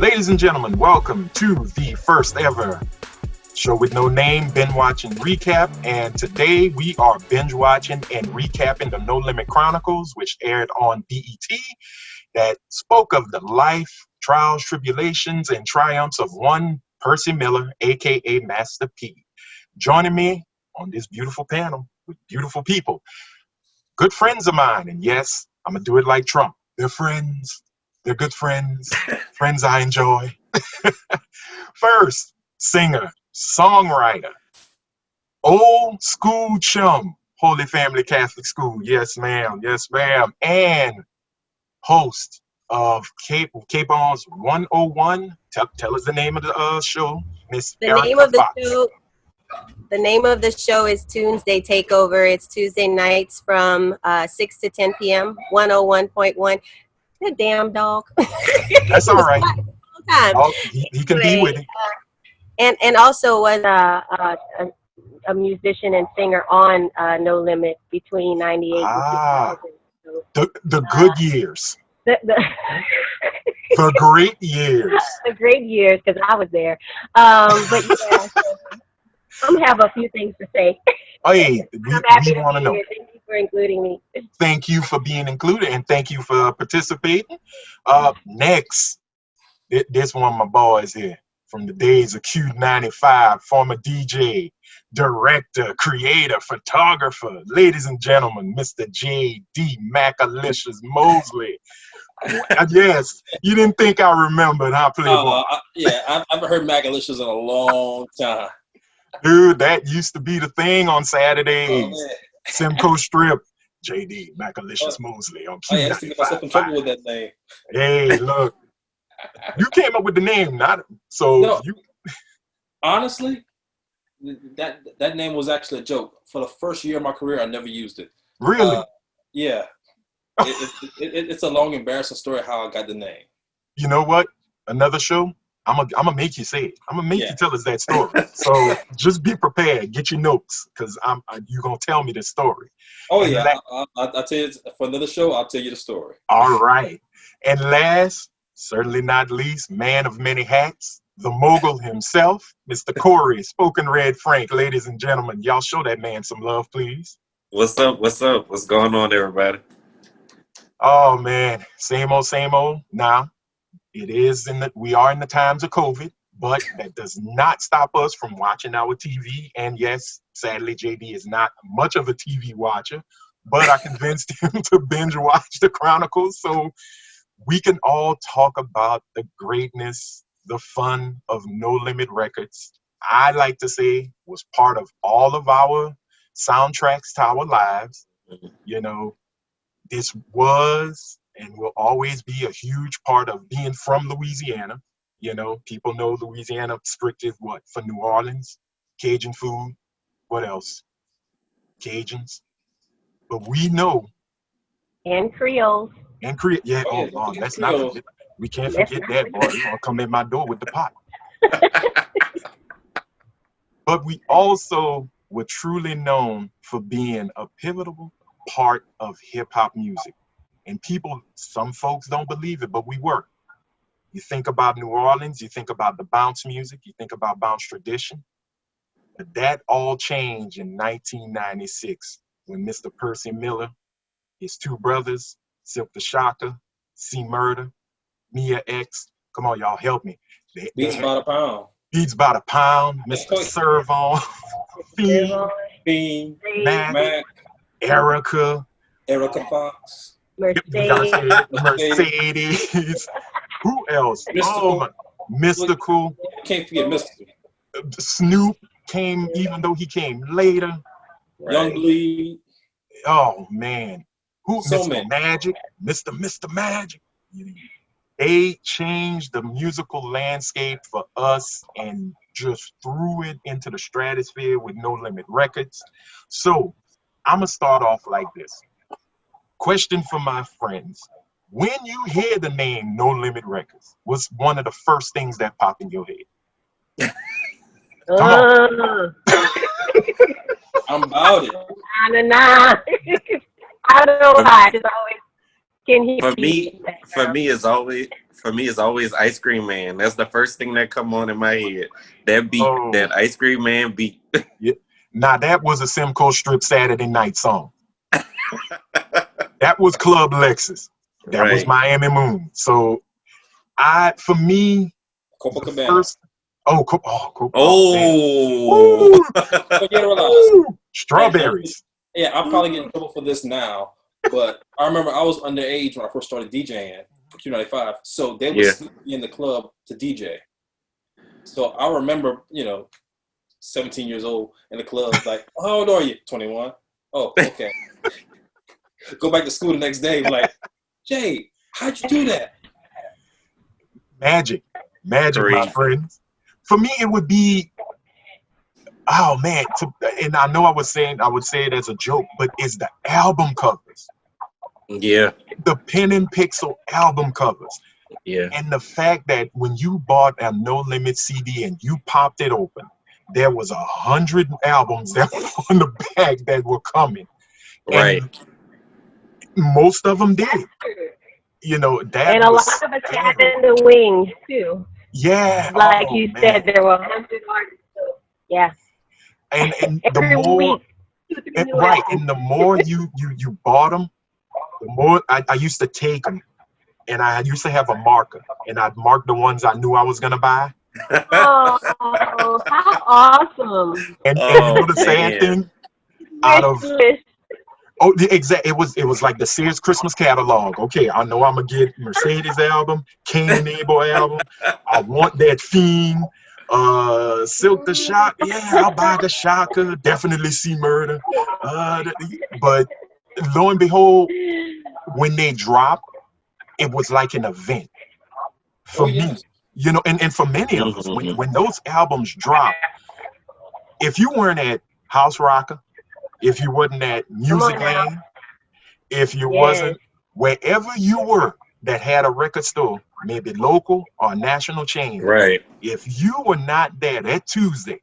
Ladies and gentlemen, welcome to the first ever show with no name, binge watching recap. And today we are binge watching and recapping the No Limit Chronicles, which aired on BET, that spoke of the life, trials, tribulations, and triumphs of one Percy Miller, aka Master P. Joining me on this beautiful panel with beautiful people, good friends of mine. And yes, I'm gonna do it like Trump. They're friends. They're good friends. Friends I enjoy. First, singer, songwriter, old school chum, Holy Family Catholic School. Yes, ma'am. Yes, ma'am. And host of K-Bon's 101. Tell us the name of the show, Miss Erica Fox. The name of the show is Tuesday Takeover. It's Tuesday nights from 6 to 10 p.m. 101.1. That damn dog. That's all right. Oh, he can be with it. And also was a musician and singer on No Limit between 98 and 2000. So, the good years. The great years. The great years, because I was there. But yeah, I'm have a few things to say. Oh, hey, we want to know. Thank you for including me. Thank you for being included, and thank you for participating. Next, this one of my boys here from the days of Q95, former DJ, director, creator, photographer. Ladies and gentlemen, Mr. J.D. Macalicious Mosley. Yes, you didn't think I remembered, huh, Playboy? Yeah, I haven't heard Macalicious in a long time. Dude, that used to be the thing on Saturdays. Simcoe Strip. J.D. Macalicious Mosley on Q95. I used to get myself in trouble with that name. Hey, look. You came up with the name, not so. No, honestly, that name was actually a joke. For the first year of my career, I never used it. Really? Yeah. It's a long, embarrassing story how I got the name. You know what? Another show, I'm gonna make you say it. I'm gonna make you tell us that story. So just be prepared. Get your notes, because you're gonna tell me the story. Oh, and yeah. I'll tell you for another show. I'll tell you the story. All right. And last, certainly not least, man of many hats, the mogul himself, Mr. Corey, Spoken Red Frank. Ladies and gentlemen, y'all show that man some love, please. What's up? What's up? What's going on, everybody? Oh, man. Same old. Now, we are in the times of COVID, but that does not stop us from watching our TV. And yes, sadly, JD is not much of a TV watcher, but I convinced him to binge watch the Chronicles. So we can all talk about the greatness, the fun of No Limit Records. I like to say was part of all of our soundtracks to our lives. You know, this was and will always be a huge part of being from Louisiana. You know, people know Louisiana strictly for New Orleans, Cajun food. What else? Cajuns. But we know. And Creoles. And yeah, let's not forget. We can't forget that, boy. You're gonna come in my door with the pot. But we also were truly known for being a pivotal part of hip-hop music. And some folks don't believe it, but we were. You think about New Orleans, you think about the bounce music, you think about bounce tradition. But that all changed in 1996 when Mr. Percy Miller, his two brothers, Silk the Shocker, C Murder, Mia X. Come on, y'all, help me. Beats by the pound. Beats by the pound. Mr. Servon, Fiend, Mac, Erica Fox, Mercedes. Who else? Mystical. Can't forget Mystical. Snoop came, even though he came later. Young Bleed. Oh man. Mr. Magic, Mr. Magic. They changed the musical landscape for us and just threw it into the stratosphere with No Limit Records. So I'm going to start off like this. Question for my friends. When you hear the name No Limit Records, what's one of the first things that pop in your head? Come on. I'm about it. Nah. I don't know why. It's always can he. For me, it's always for me is always Ice Cream Man. That's the first thing that come on in my head. That beat, that Ice Cream Man beat. Yeah. Now that was a Simcoe Strip Saturday night song. That was Club Lexus. That was Right. Miami Moon. So for me, Copacabana. first, Oh. Strawberries. Yeah, I'll probably get in trouble for this now, but I remember I was underage when I first started DJing for Q95, so they would sneak me in the club to DJ. So I remember, 17 years old in the club, like, how old are you? 21. Oh, okay. Go back to school the next day, like, Jay, how'd you do that? Magic, my friends. For me, it would be, oh man, and I know I would say it as a joke, but it's the album covers. Yeah. The pen and pixel album covers. Yeah. And the fact that when you bought a No Limit CD and you popped it open, there was 100 albums that were on the back that were coming. Right. And most of them did. That and a was lot of us had in the wings too. Yeah. Like you said, there were 100 artists. Yeah. And the Every more week, right, and the more you bought them, the more I used to take them, and I used to have a marker, and I'd mark the ones I knew I was gonna buy. Oh, how awesome! And the sad thing, it was like the Sears Christmas catalog. Okay, I know I'm gonna get Mercedes album, Cain and Abel album. I want that Fiend, Silk the Shock. Yeah, I'll buy the Shocker. Definitely see Murder. But lo and behold, when they dropped, it was like an event for me. And for many of us, when those albums dropped, if you weren't at House Rocker, if you wasn't at Music Lane, if you wasn't wherever you were that had a record store, maybe local or national chain, right? If you were not there that Tuesday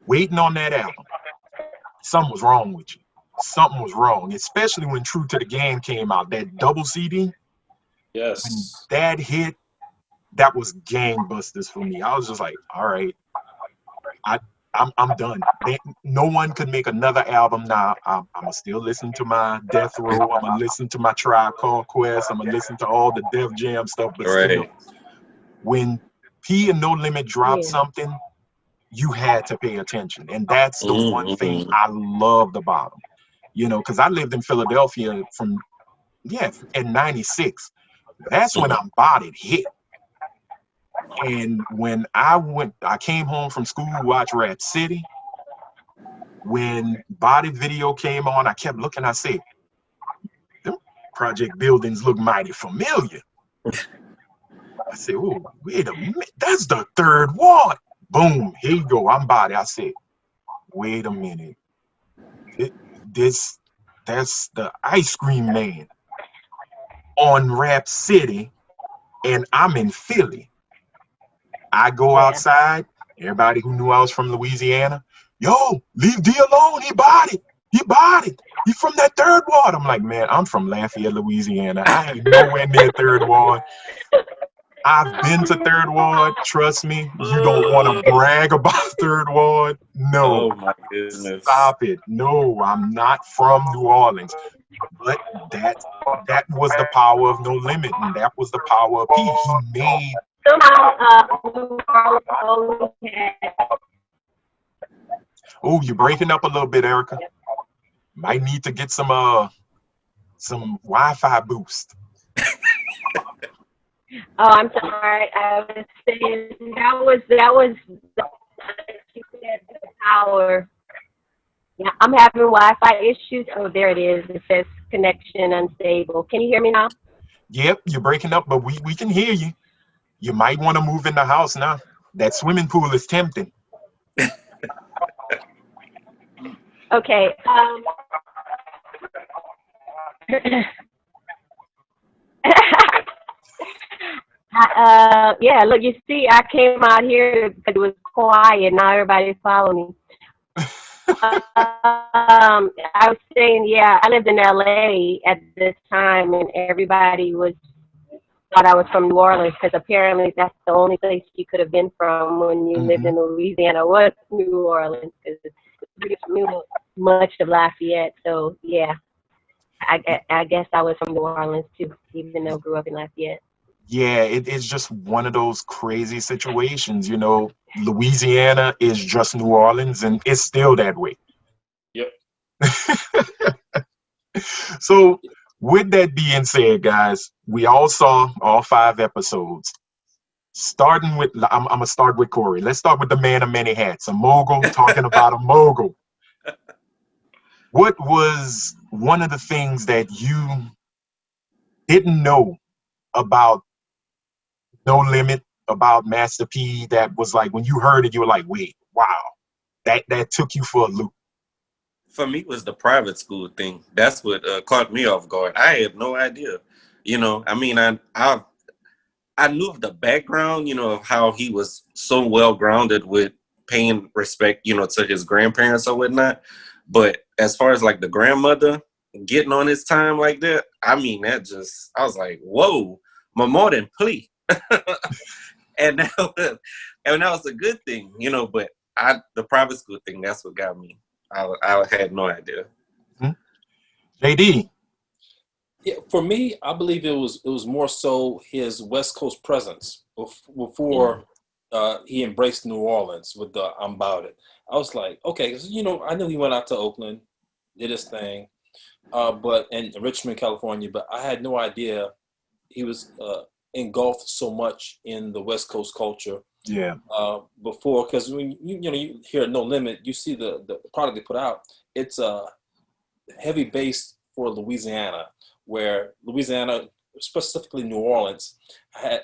waiting on that album, something was wrong with you. Something was wrong, especially when True to the Game came out, that double CD. Yes. When that hit, that was gangbusters for me. I was just like, all right, I'm done. No one could make another album now. I'm gonna still listen to my Death Row. I'm gonna listen to my Tribe Called Quest. I'm gonna listen to all the Def Jam stuff. But still, when P and No Limit dropped something, you had to pay attention, and that's the one thing I loved about them. Because I lived in Philadelphia in '96. That's when I'm bodied hit. And when I came home from school to watch Rap City. When Body Video came on, I kept looking. I said, them project buildings look mighty familiar. I said, oh, wait a minute. That's the third ward. Boom, here you go. I'm Body. I said, wait a minute. That's the Ice Cream Man on Rap City, and I'm in Philly. I go outside. Everybody who knew I was from Louisiana, yo, leave D alone. He bought it. He from that third ward. I'm like, man, I'm from Lafayette, Louisiana. I ain't nowhere near third ward. I've been to third ward. Trust me, you don't want to brag about third ward. No. Oh my goodness. Stop it. No, I'm not from New Orleans. But that was the power of No Limit, and that was the power of P. He made. Oh, you're breaking up a little bit, Erica. Might need to get some Wi-Fi boost. Oh, I'm sorry. I was saying that was the power. Yeah, I'm having Wi-Fi issues. Oh, there it is. It says connection unstable. Can you hear me now? Yep, you're breaking up, but we can hear you. You might want to move in the house now. That swimming pool is tempting. Okay. Yeah, look, you see, I came out here because it was quiet. Now everybody's following me. I was saying, I lived in LA at this time, and everybody was thought I was from New Orleans because apparently that's the only place you could have been from when you lived in Louisiana was New Orleans because we knew much of Lafayette. So yeah, I guess I was from New Orleans too, even though I grew up in Lafayette. Yeah, it's just one of those crazy situations, you know. Louisiana is just New Orleans, and it's still that way. Yep. So, with that being said, guys, we all saw all 5 episodes. Starting with, I'm gonna start with Corey. Let's start with the man of many hats, a mogul talking about a mogul. What was one of the things that you didn't know about No Limit, about Master P, that was like when you heard it, you were like, wait, wow, that took you for a loop? For me, it was the private school thing. That's what caught me off guard. I had no idea. You know, I mean, I knew of the background, you know, of how he was so well grounded with paying respect, you know, to his grandparents or whatnot. But as far as like the grandmother getting on his time like that, I mean, that just, I was like, whoa, more than plea. and that was a good thing, you know, but the private school thing, that's what got me. I had no idea. JD. Yeah, for me, I believe it was more so his West Coast presence before he embraced New Orleans with the I'm About It. I was like, okay, 'cause, you know, I knew he went out to Oakland, did his thing, but in Richmond, California, but I had no idea he was engulfed so much in the West Coast culture. Yeah. Before, because when you hear No Limit, you see the product they put out. It's heavy base for Louisiana, where Louisiana, specifically New Orleans,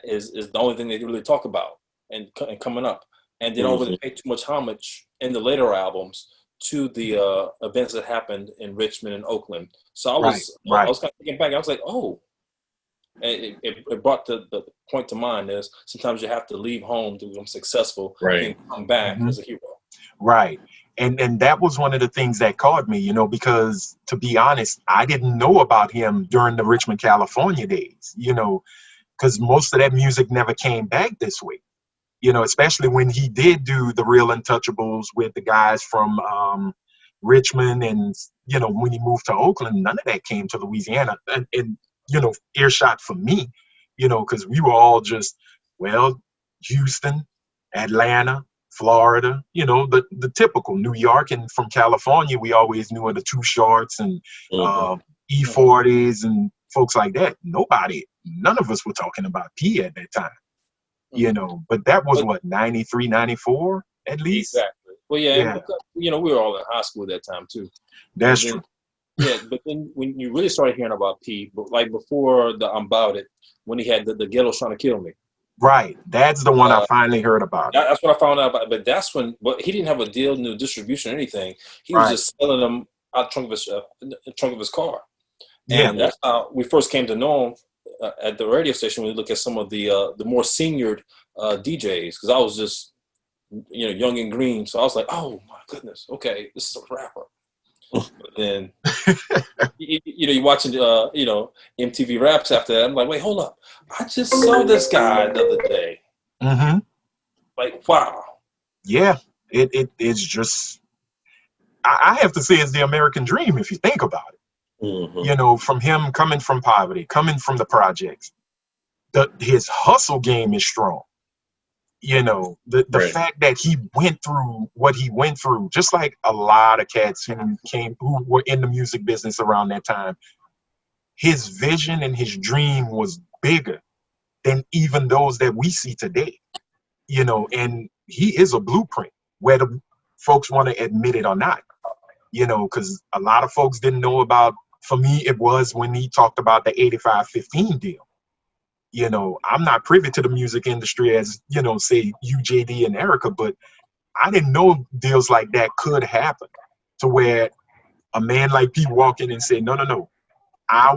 is the only thing they really talk about and coming up. And they don't really pay too much homage in the later albums to the events that happened in Richmond and Oakland. So I was kind of thinking back. I was like, oh, it brought the point to mind is sometimes you have to leave home to become successful and come back as a hero. Right. And that was one of the things that caught me, you know, because to be honest, I didn't know about him during the Richmond, California days, you know, because most of that music never came back this way, you know, especially when he did do the Real Untouchables with the guys from Richmond. And, you know, when he moved to Oakland, none of that came to Louisiana. And you know, earshot for me, you know, because we were all just, well, Houston, Atlanta, Florida, you know, the typical New York. And from California, we always knew of the Too Shorts and E40s and folks like that. None of us were talking about P at that time, you know, but that was what, 93, 94 at least? Exactly. Well, yeah. Because, you know, we were all in high school at that time too. That's true. Yeah, but then when you really started hearing about P, but like before the I'm About It, when he had the Ghetto's Trying to Kill Me. Right. That's the one I finally heard about. That's what I found out about. But that's when, but he didn't have a deal, no distribution or anything. He was just selling them out the trunk of his car. Yeah. And that's how we first came to know him at the radio station. When we look at some of the more seniored DJs, because I was just, you know, young and green. So I was like, oh my goodness, okay, this is a rapper. But then, you know, you're watching, you know, MTV Raps after that. I'm like, wait, hold up. I just saw this guy the other day. Like, wow. Yeah, it's just, I have to say it's the American dream if you think about it. You know, from him coming from poverty, coming from the projects, his hustle game is strong. You know, the fact that he went through what he went through, just like a lot of cats who were in the music business around that time, his vision and his dream was bigger than even those that we see today. You know, and he is a blueprint, whether folks want to admit it or not. You know, because a lot of folks didn't know about, for me, it was when he talked about the 85-15 deal. You know, I'm not privy to the music industry as, you know, say you, JD, and Erica, but I didn't know deals like that could happen to where a man like P walk in and say, no, I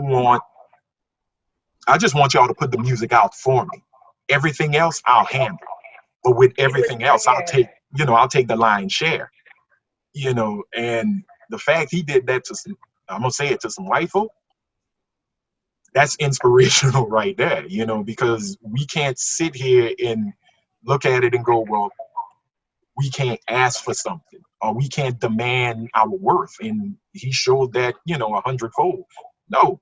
just want y'all to put the music out for me. Everything else I'll handle. But with everything else, I'll take the lion's share. You know, and the fact he did that to some, I'm gonna say it, to some white folk, that's inspirational right there, you know, because we can't sit here and look at it and go, well, we can't ask for something or we can't demand our worth. And he showed that, you know, 100-fold. No,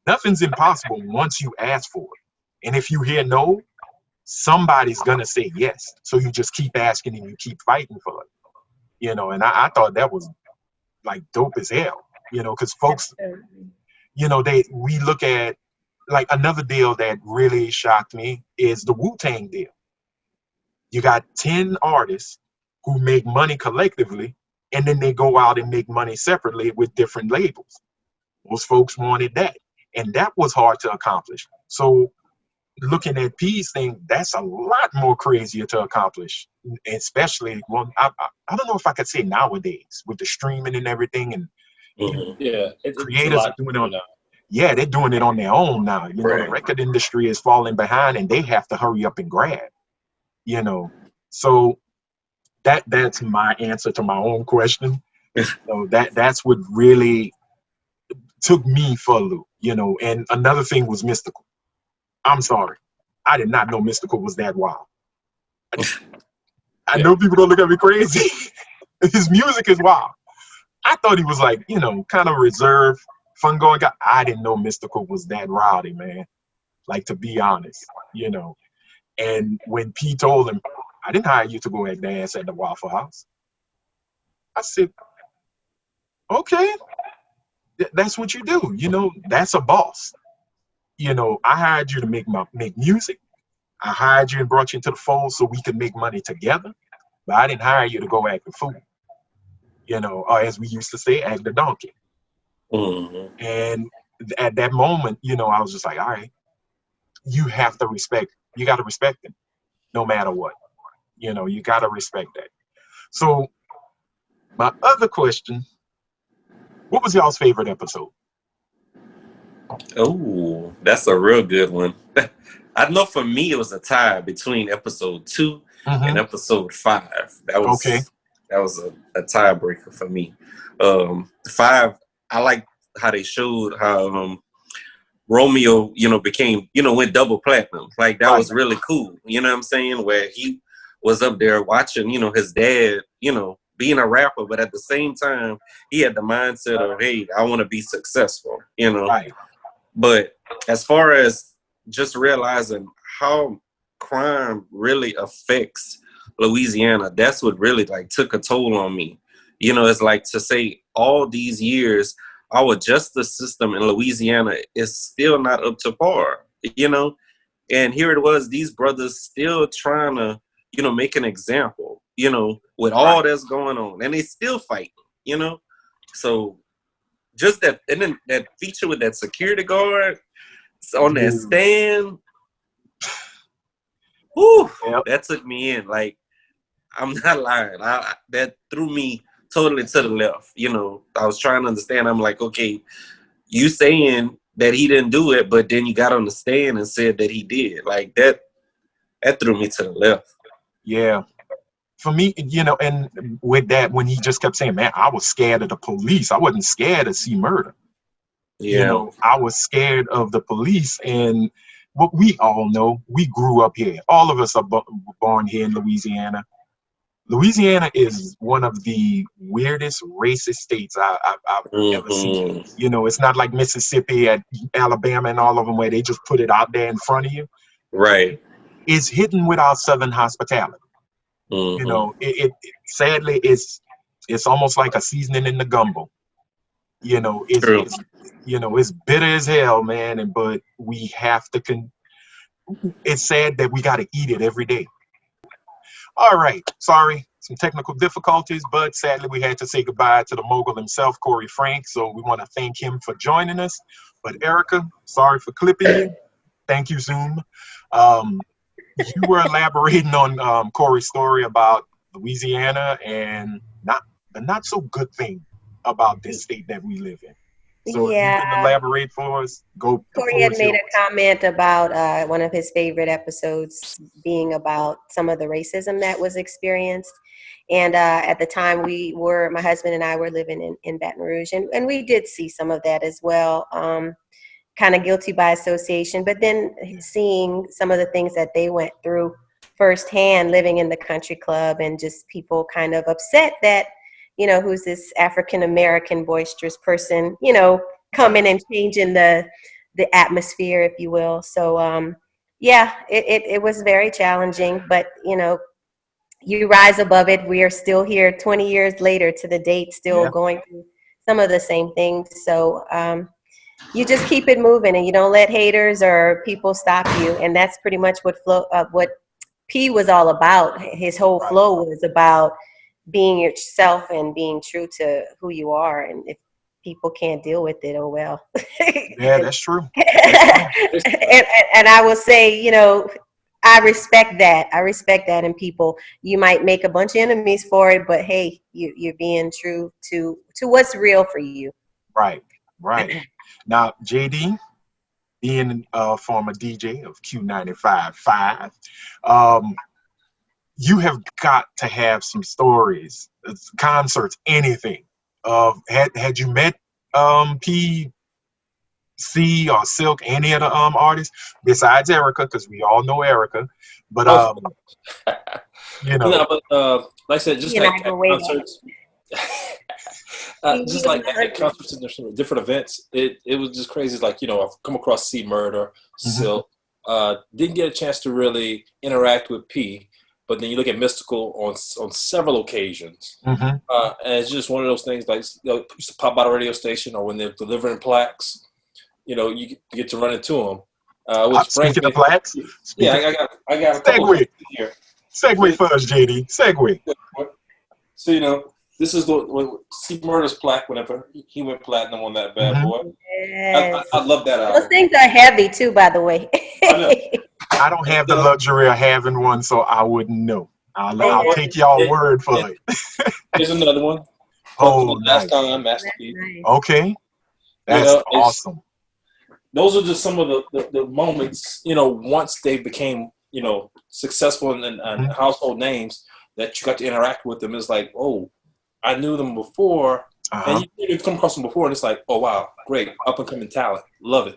nothing's impossible once you ask for it. And if you hear no, somebody's gonna say yes. So you just keep asking and you keep fighting for it. You know, and I thought that was like dope as hell, you know, because folks, you know, we look at like another deal that really shocked me is the Wu-Tang deal. You got 10 artists who make money collectively, and then they go out and make money separately with different labels. Most folks wanted that, and that was hard to accomplish. So looking at P's thing, that's a lot more crazier to accomplish, especially, well, I don't know if I could say nowadays with the streaming and everything, and yeah, it's a creators are lot doing it on, now. yeah, they're doing it on their own now. You know, the record industry is falling behind and they have to hurry up and grab, you know. So that's my answer to my own question. So that's what really took me for a loop, you know. And another thing was Mystical. I'm sorry, I did not know Mystical was that wild. I know people don't look at me crazy. His music is wild. I thought he was like, you know, kind of reserved, fun going guy. I didn't know Mystical was that rowdy, man. Like, to be honest, you know. And when P told him, I didn't hire you to go and dance at the Waffle House. I said, okay, that's what you do. You know, that's a boss. You know, I hired you to make music. I hired you and brought you into the fold so we could make money together. But I didn't hire you to go act the fool. You know, or as we used to say, act the donkey. And at that moment, you know, I was just like, all right, you have to respect, you got to respect him no matter what. You know, you got to respect that. So my other question, what was y'all's favorite episode? Oh, that's a real good one. I know for me it was a tie between episode 2 and episode 5. That was a tiebreaker for me. 5, I like how they showed how Romeo, you know, became, you know, went double platinum. Like that was really cool. You know what I'm saying? Where he was up there watching, you know, his dad, you know, being a rapper, but at the same time, he had the mindset of, hey, I want to be successful, you know. But as far as just realizing how crime really affects Louisiana, that's what really like took a toll on me. You know, it's like to say all these years, our justice system in Louisiana is still not up to par, you know? And here it was, these brothers still trying to, you know, make an example, you know, with all that's going on. And they still fighting, you know? So just that, and then that feature with that security guard on that stand, whew, that took me in. Like, I'm not lying. That threw me totally to the left. You know, I was trying to understand. I'm like, okay, you saying that he didn't do it, but then you got on the stand and said that he did. Like that threw me to the left. Yeah. For me, you know, and with that, when he just kept saying, man, I was scared of the police. I wasn't scared to see murder. Yeah. You know, I was scared of the police. And what we all know, we grew up here. All of us are born here in Louisiana. Louisiana is one of the weirdest racist states I've ever seen. You know, it's not like Mississippi and Alabama and all of them where they just put it out there in front of you. Right. It's hidden with our Southern hospitality. You know, it sadly it's almost like a seasoning in the gumbo. You know, it's you know, it's bitter as hell, man. But we have to. It's sad that we got to eat it every day. All right, sorry, some technical difficulties, but sadly we had to say goodbye to the mogul himself, Corey Frank. So we want to thank him for joining us. But Erica, sorry for clipping you. Thank you, Zoom. You were elaborating on Corey's story about Louisiana and the not so good thing about this state that we live in. So if you can elaborate for us, go. Corey had made a comment about one of his favorite episodes being about some of the racism that was experienced. And at the time my husband and I were living in Baton Rouge, and we did see some of that as well. kind of guilty by association. But then seeing some of the things that they went through firsthand, living in the country club, and just people kind of upset that, you know, who's this African American boisterous person, you know, coming and changing the atmosphere, if you will. So yeah, it was very challenging, but you know, you rise above it. We are still here 20 years later to the date, still going through some of the same things. So you just keep it moving, and you don't let haters or people stop you. And that's pretty much what P was all about. His whole flow was about being yourself and being true to who you are. And if people can't deal with it, oh well. Yeah, that's true. And I will say, you know, I respect that. I respect that in people. You might make a bunch of enemies for it, but hey, you're being true to what's real for you. Right. Now, JD, being a former DJ of Q95.5, you have got to have some stories, concerts, anything. Had you met P, C, or Silk, any of the artists besides Erica, because we all know Erica, but you know, no, but like I said, just like at concerts, just like at concerts and different events, it was just crazy. It's like, you know, I've come across C Murder, Silk, didn't get a chance to really interact with P. But then you look at Mystical on several occasions, and it's just one of those things. Like, you know, used to pop out a radio station, or when they're delivering plaques, you know, you get to run into them. Which speaking of plaques, I got a couple here. Segue for us, JD. Segue. So, you know, this is the C Murder's plaque. Whenever he went platinum on that bad boy, Yes. I love that album. Those things are heavy too, by the way. I don't have the luxury of having one, so I wouldn't know. I'll take y'all word for it. Here's another one. Oh, Last nice. Time, Masterpiece. Okay. That's awesome. Those are just some of the moments, you know, once they became, you know, successful and household names, that you got to interact with them. It's like, oh, I knew them before. And you come across them before, and it's like, oh, wow, great, up-and-coming talent. Love it.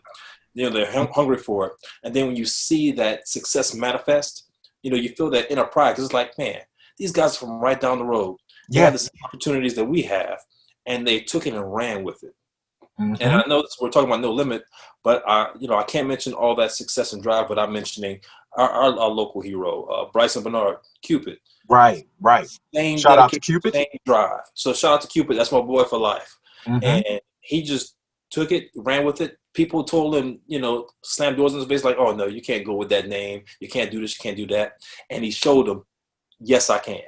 You know, they're hungry for it. And then when you see that success manifest, you know, you feel that inner pride, because it's like, man, these guys are from right down the road. They have the same opportunities that we have, and they took it and ran with it. And I know we're talking about No Limit, but you know, I can't mention all that success and drive without mentioning our local hero, Bryson Bernard, Cupid. Right. Shout out to Cupid. Same drive. So shout out to Cupid. That's my boy for life. And he just took it, ran with it. People told him, you know, slam doors in his face, like, oh, no, you can't go with that name. You can't do this. You can't do that. And he showed them, yes, I can.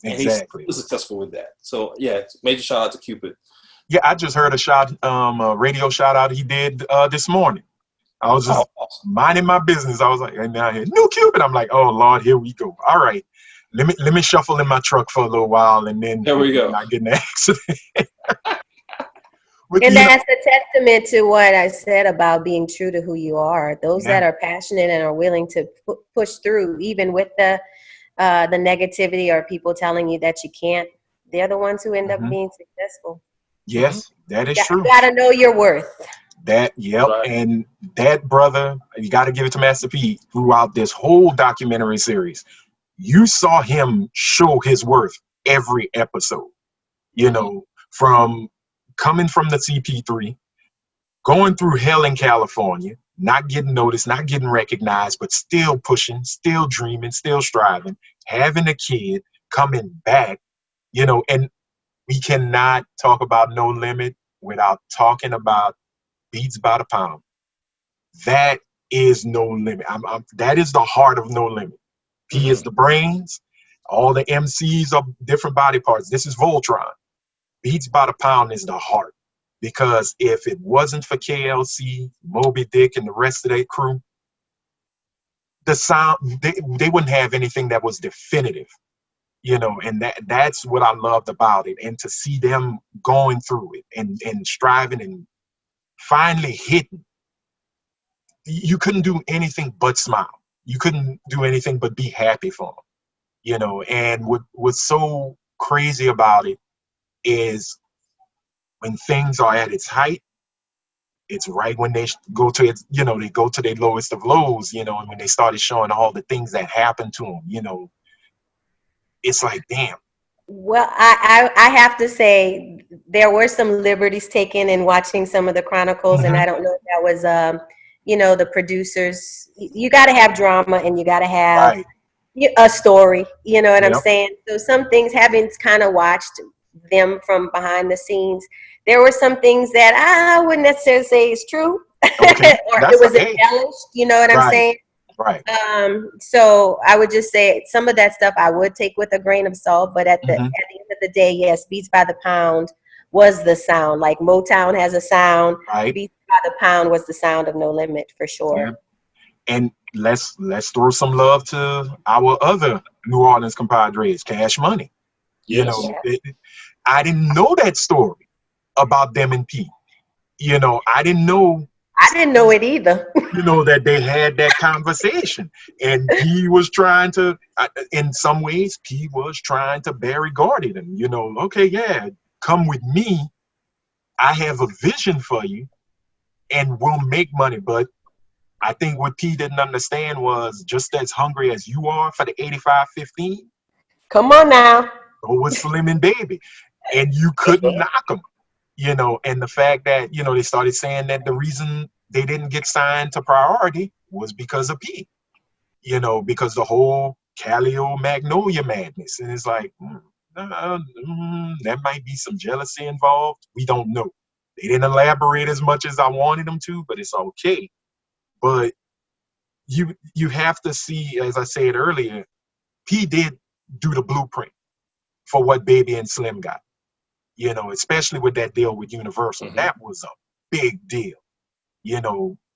Exactly. And he's successful with that. So, yeah, major shout out to Cupid. Yeah, I just heard a radio shout out he did this morning. I was just minding my business. I was like, and now I hear New Cupid. I'm like, oh, Lord, here we go. All right. Let me shuffle in my truck for a little while, and then there we go. Not get in an accident. And that's a testament to what I said about being true to who you are. Those that are passionate and are willing to push through, even with the negativity or people telling you that you can't, they're the ones who end up being successful. Yes, that is true. You got to know your worth. Right. And that brother, you got to give it to Master P throughout this whole documentary series. You saw him show his worth every episode, you know, from coming from the CP3, going through hell in California, not getting noticed, not getting recognized, but still pushing, still dreaming, still striving, having a kid, coming back, you know, and we cannot talk about No Limit without talking about Beats by the Pound. That is No Limit. That is the heart of No Limit. P is the brains. All the MCs are different body parts. This is Voltron. Beats by the Pound is the heart. Because if it wasn't for KLC, Moby Dick, and the rest of their crew, the sound, they wouldn't have anything that was definitive. You know, and that's what I loved about it. And to see them going through it and striving and finally hitting, you couldn't do anything but smile. You couldn't do anything but be happy for them. You know, and what's so crazy about it is when things are at its height, it's right when they go to it, they go to their lowest of lows, and when they started showing all the things that happened to them, it's like, damn. Well, I have to say there were some liberties taken in watching some of the Chronicles, and I don't know if that was, the producers. You got to have drama, and you got to have Right. a story. You know what I'm Yep. saying? So some things, having kind of watched them from behind the scenes, there were some things that I wouldn't necessarily say is true, Okay. or That's it was okay. embellished. You know what I'm Right. saying? Right. So I would just say some of that stuff I would take with a grain of salt, but at the Mhm. end of the day, yes, Beats by the Pound was the sound. Like Motown has a sound. Right. Beats by the Pound was the sound of No Limit for sure. Yeah. And let's throw some love to our other New Orleans compadres, Cash Money. Yes. I didn't know that story about them and P. I didn't know. I didn't know it either. That they had that conversation, and P was trying to, in some ways, P was trying to Barry Gordy them. Okay, yeah, come with me. I have a vision for you, and we'll make money. But I think what P didn't understand was just as hungry as you are for the 85-15, Come on now. so was Slim and Baby, and you couldn't knock them. And the fact that they started saying that the reason they didn't get signed to Priority was because of P. Because the whole Calio Magnolia madness, and it's like that might be some jealousy involved. We don't know. They didn't elaborate as much as I wanted them to, but it's okay. But you have to see, as I said earlier, P did do the blueprint for what Baby and Slim got. Especially with that deal with Universal. Mhm. That was a big deal.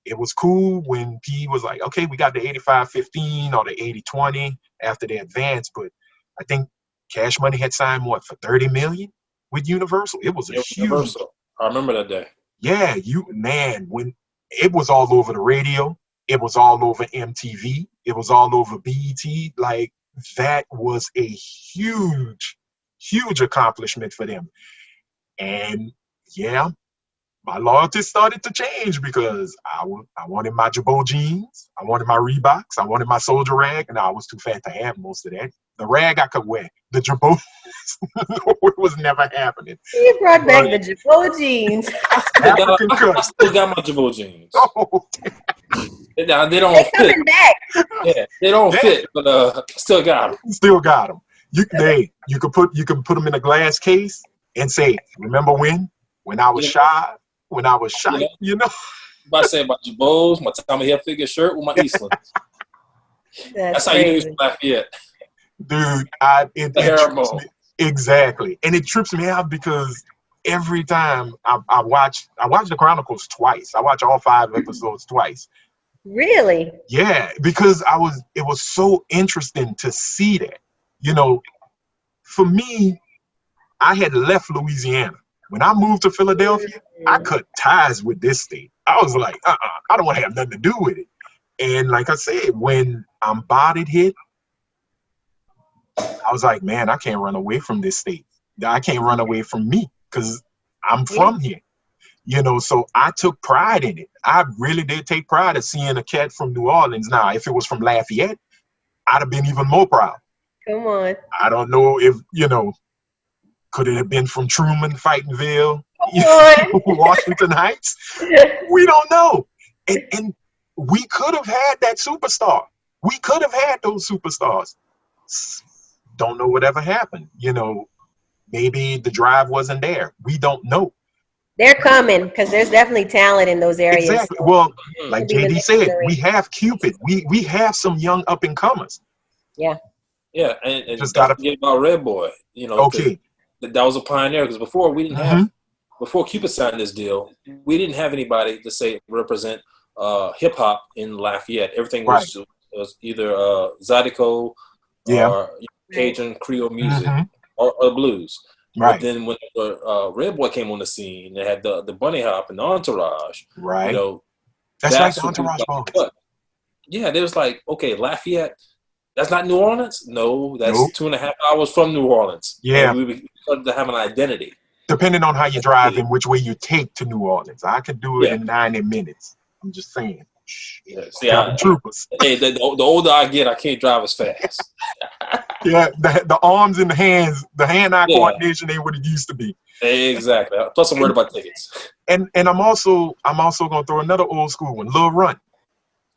It was cool when P was like, okay, we got the 85-15 or the 80-20 after they advanced, but I think Cash Money had signed for $30 million with Universal. It was a huge. Universal. I remember that day. Yeah, when it was all over the radio, it was all over MTV, it was all over BET. Like, that was a huge, huge accomplishment for them. And yeah, my loyalty started to change because I wanted my Jabot jeans, I wanted my Reeboks, I wanted my Soldier rag, and I was too fat to have most of that. The rag I could wear, the Jabot, it was never happening. You brought back the Jabot jeans. I still got my Jabot jeans. Oh, Now, they don't They're fit. coming back. Yeah, they don't fit, but still got them. Still got them. You could put them in a glass case and say, remember when I was shy, when I was shy, I say about Jabots, my Tommy Hilfiger shirt with my Eastland. That's how you do Lafayette. Dude, it trips me. Exactly. And it trips me out because every time I watch the Chronicles twice. I watch all 5 episodes twice. Really? Yeah, because it was so interesting to see that. For me, I had left Louisiana. When I moved to Philadelphia, I cut ties with this state. I was like, I don't want to have nothing to do with it. And like I said, when Bodied hit, I was like, man, I can't run away from this state. I can't run away from me because I'm from here. So I took pride in it. I really did take pride in seeing a cat from New Orleans. Now, if it was from Lafayette, I'd have been even more proud. Come on. I don't know if, could it have been from Truman, Fightonville, Washington Heights? We don't know. And we could have had that superstar. We could have had those superstars. Don't know whatever happened. Maybe the drive wasn't there. We don't know. They're coming because there's definitely talent in those areas. Exactly. So well, like JD said, we have Cupid. We have some young up and comers. Yeah. Yeah, and just don't forget about Red Boy. Okay. That was a pioneer because before we didn't have, before Cupid signed this deal, we didn't have anybody to say represent hip hop in Lafayette. Everything was either Zydeco or Cajun Creole music or blues. Right. But then when Red Boy came on the scene, they had the Bunny Hop and the Entourage. Right. That's like the Entourage boys. Yeah, they was like, okay, Lafayette. That's not New Orleans? No, that's 2.5 hours from New Orleans. Yeah. And we started to have an identity. depending on how you drive and which way you take to New Orleans. I could do it Yeah. in 90 minutes. I'm just saying. Yeah. See, Cabin troopers. hey, the older I get, I can't drive as fast. Yeah, the arms and the hands, the hand-eye Yeah. coordination ain't what it used to be. Exactly. Plus, I'm worried about tickets. And I'm also gonna throw another old school one, Lil Runt.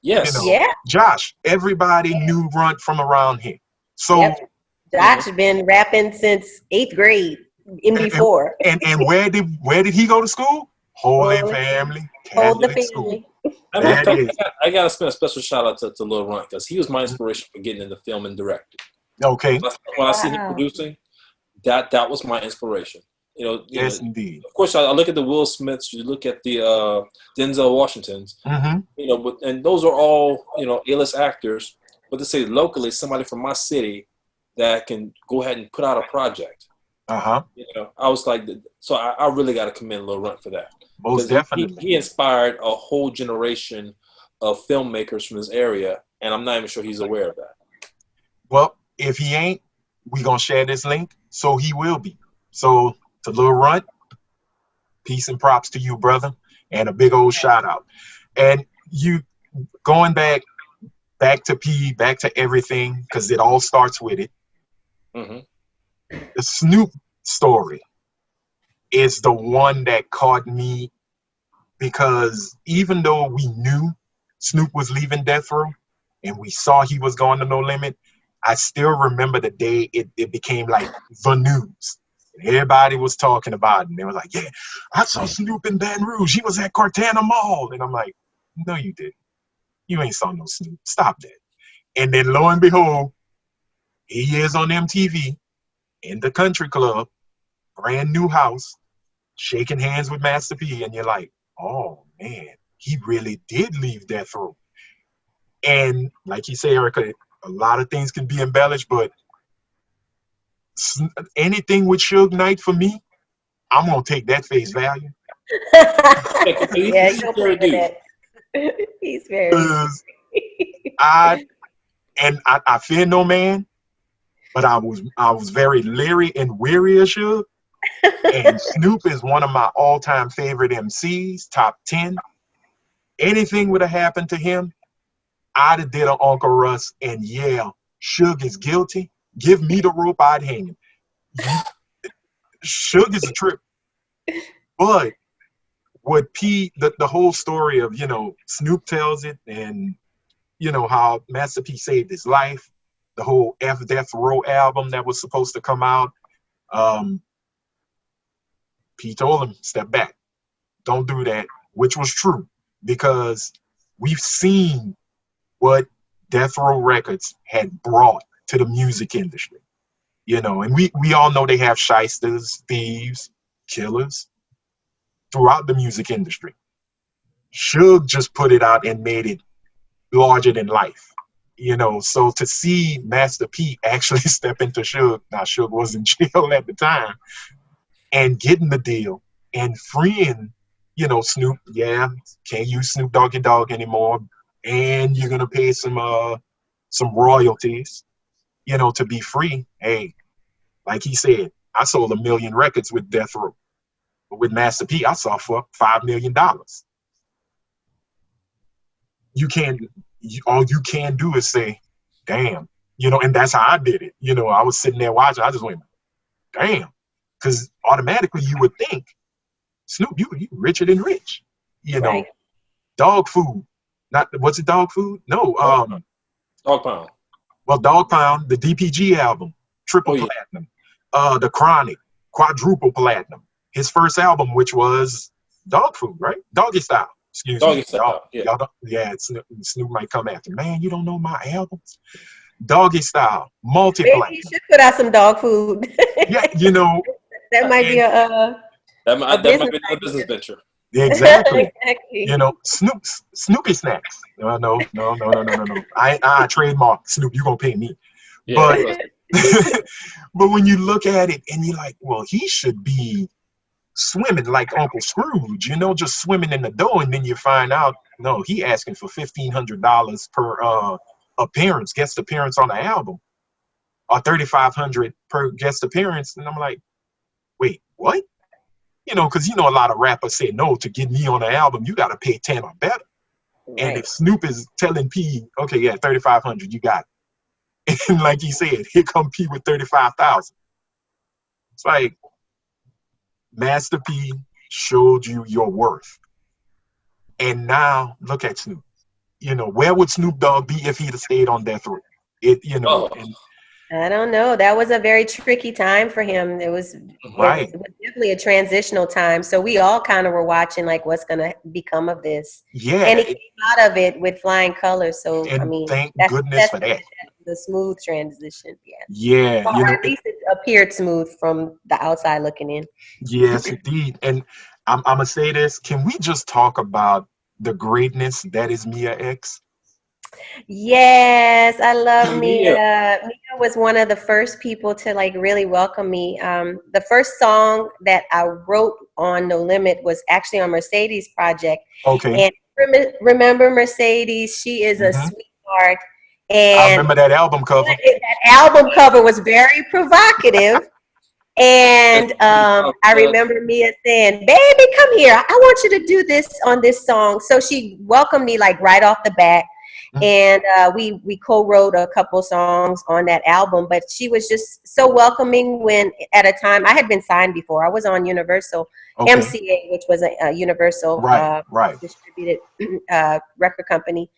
Yes. You know, Yeah. Josh, everybody knew Runt from around here. So Yep. Josh been rapping since 8th grade in before. and where did he go to school? Holy Family Hold the Catholic School. family. I gotta spend a special shout out to Lil Runt because he was my inspiration for getting into film and directing. Okay. When I see him producing, that was my inspiration. Yes, indeed. Of course, I look at the Will Smiths. You look at the Denzel Washingtons. Mm-hmm. And those are all A-list actors. But to say locally, somebody from my city that can go ahead and put out a project. Uh-huh. I was like, so I really got to commend Lil Runt for that. Most definitely. He inspired a whole generation of filmmakers from this area, and I'm not even sure he's aware of that. Well, if he ain't, we gonna share this link, so he will be. So to Lil Runt, peace and props to you, brother, and a big old shout out. And you going back to P, back to everything, because it all starts with it. Mm-hmm. The Snoop story is the one that caught me, because even though we knew Snoop was leaving Death Row and we saw he was going to No Limit, I still remember the day it became like the news. Everybody was talking about it, and they were like, yeah, I saw Snoop in Baton Rouge. He was at Cartana Mall. And I'm like, no, you didn't. You ain't saw no Snoop. Stop that. And then lo and behold, he is on MTV in the country club, brand new house, shaking hands with Master P. And you're like, oh, man, he really did leave Death Row. And like you say, Erica, a lot of things can be embellished, but anything with Suge Knight for me, I'm going to take that face value. Yeah, you'll play with that. He's very. I fear no man, but I was very leery and weary of Suge. And Snoop is one of my all-time favorite MCs, top 10. Anything would have happened to him, I'd have did an Uncle Russ, and yeah, Suge is guilty. Give me the rope, I'd hang him. Suge is a trip. But what the whole story of, Snoop tells it, and, how Master P saved his life, the whole F Death Row album that was supposed to come out, P told him, step back. Don't do that, which was true, because we've seen what Death Row Records had brought to the music industry. And we all know they have shysters, thieves, killers throughout the music industry. Suge just put it out and made it larger than life. So to see Master P actually step into Suge, now Suge was in jail at the time, and getting the deal and freeing, Snoop, yeah, can't use Snoop Doggy Dogg anymore, and you're gonna pay some royalties, to be free. Hey, like he said, I sold 1 million records with Death Row, but with Master P, I saw for $5 million. All you can do is say, damn, and that's how I did it. I was sitting there watching, I just went, damn, because automatically you would think, Snoop, you richer than rich, Right. Dog food. Was it dog food? No. Dog Pound. Well, Dog Pound, the DPG album, triple platinum. The Chronic, quadruple platinum. His first album, which was Dog Food, right? Doggy Style. Excuse me. Style. Yeah. Snoop might come after. Man, you don't know my albums. Doggy Style, Maybe multi-platinum. you should put out some dog food. Yeah, that might be that might be a business venture. Exactly. Exactly. Snoopy snacks. No. I trademark Snoop. You gonna pay me. Yeah, But when you look at it and you're like, well, he should be swimming like Uncle Scrooge, just swimming in the dough, and then you find out, no, he asking for $1,500 per guest appearance on the album, or $3,500 per guest appearance, and I'm like, wait, what? You know, because you know a lot of rappers say no, to get me on an album, you got to pay 10 or better. And if Snoop is telling P, okay, yeah, 3,500, you got it. And like he said, here come P with 35,000. It's like Master P showed you your worth. And now look at Snoop. You know, where would Snoop Dogg be if he'd have stayed on death row? You know, and I don't know. That was a very tricky time for him. It was definitely a transitional time. So we all kind of were watching, like, what's going to become of this. Yeah. And he came out of it with flying colors. So, I mean, thank goodness for that. The smooth transition. Yeah. Or at least it appeared smooth from the outside looking in. Yes, indeed. And I'm going to say this. Can we just talk about the greatness that is Mia X? Yes, I love Mia. Mia was one of the first people to like really welcome me. The first song that I wrote on No Limit was actually on Mercedes' project. Okay. And remember Mercedes? She is a sweetheart. And I remember that album cover. That album cover was very provocative. And I remember Mia saying, "Baby, come here. I want you to do this on this song." So she welcomed me like right off the bat. And we co-wrote a couple songs on that album, but she was just so welcoming when at a time I had been signed before. I was on Universal MCA, which was a Universal distributed record company.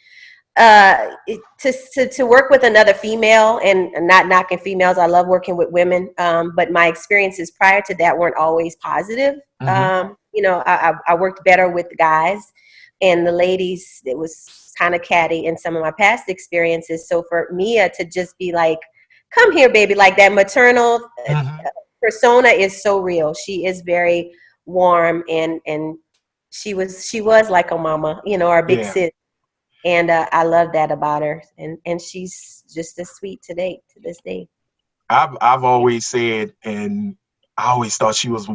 To work with another female, and not knocking females, I love working with women, but my experiences prior to that weren't always positive. You know, I worked better with guys, and the ladies, it was kind of catty in some of my past experiences. So for Mia to just be like, "Come here, baby," like that maternal persona is so real. She is very warm, and she was like a mama, you know, our big sis. And I love that about her, and she's just as sweet to this day. I've always said, and I always thought she was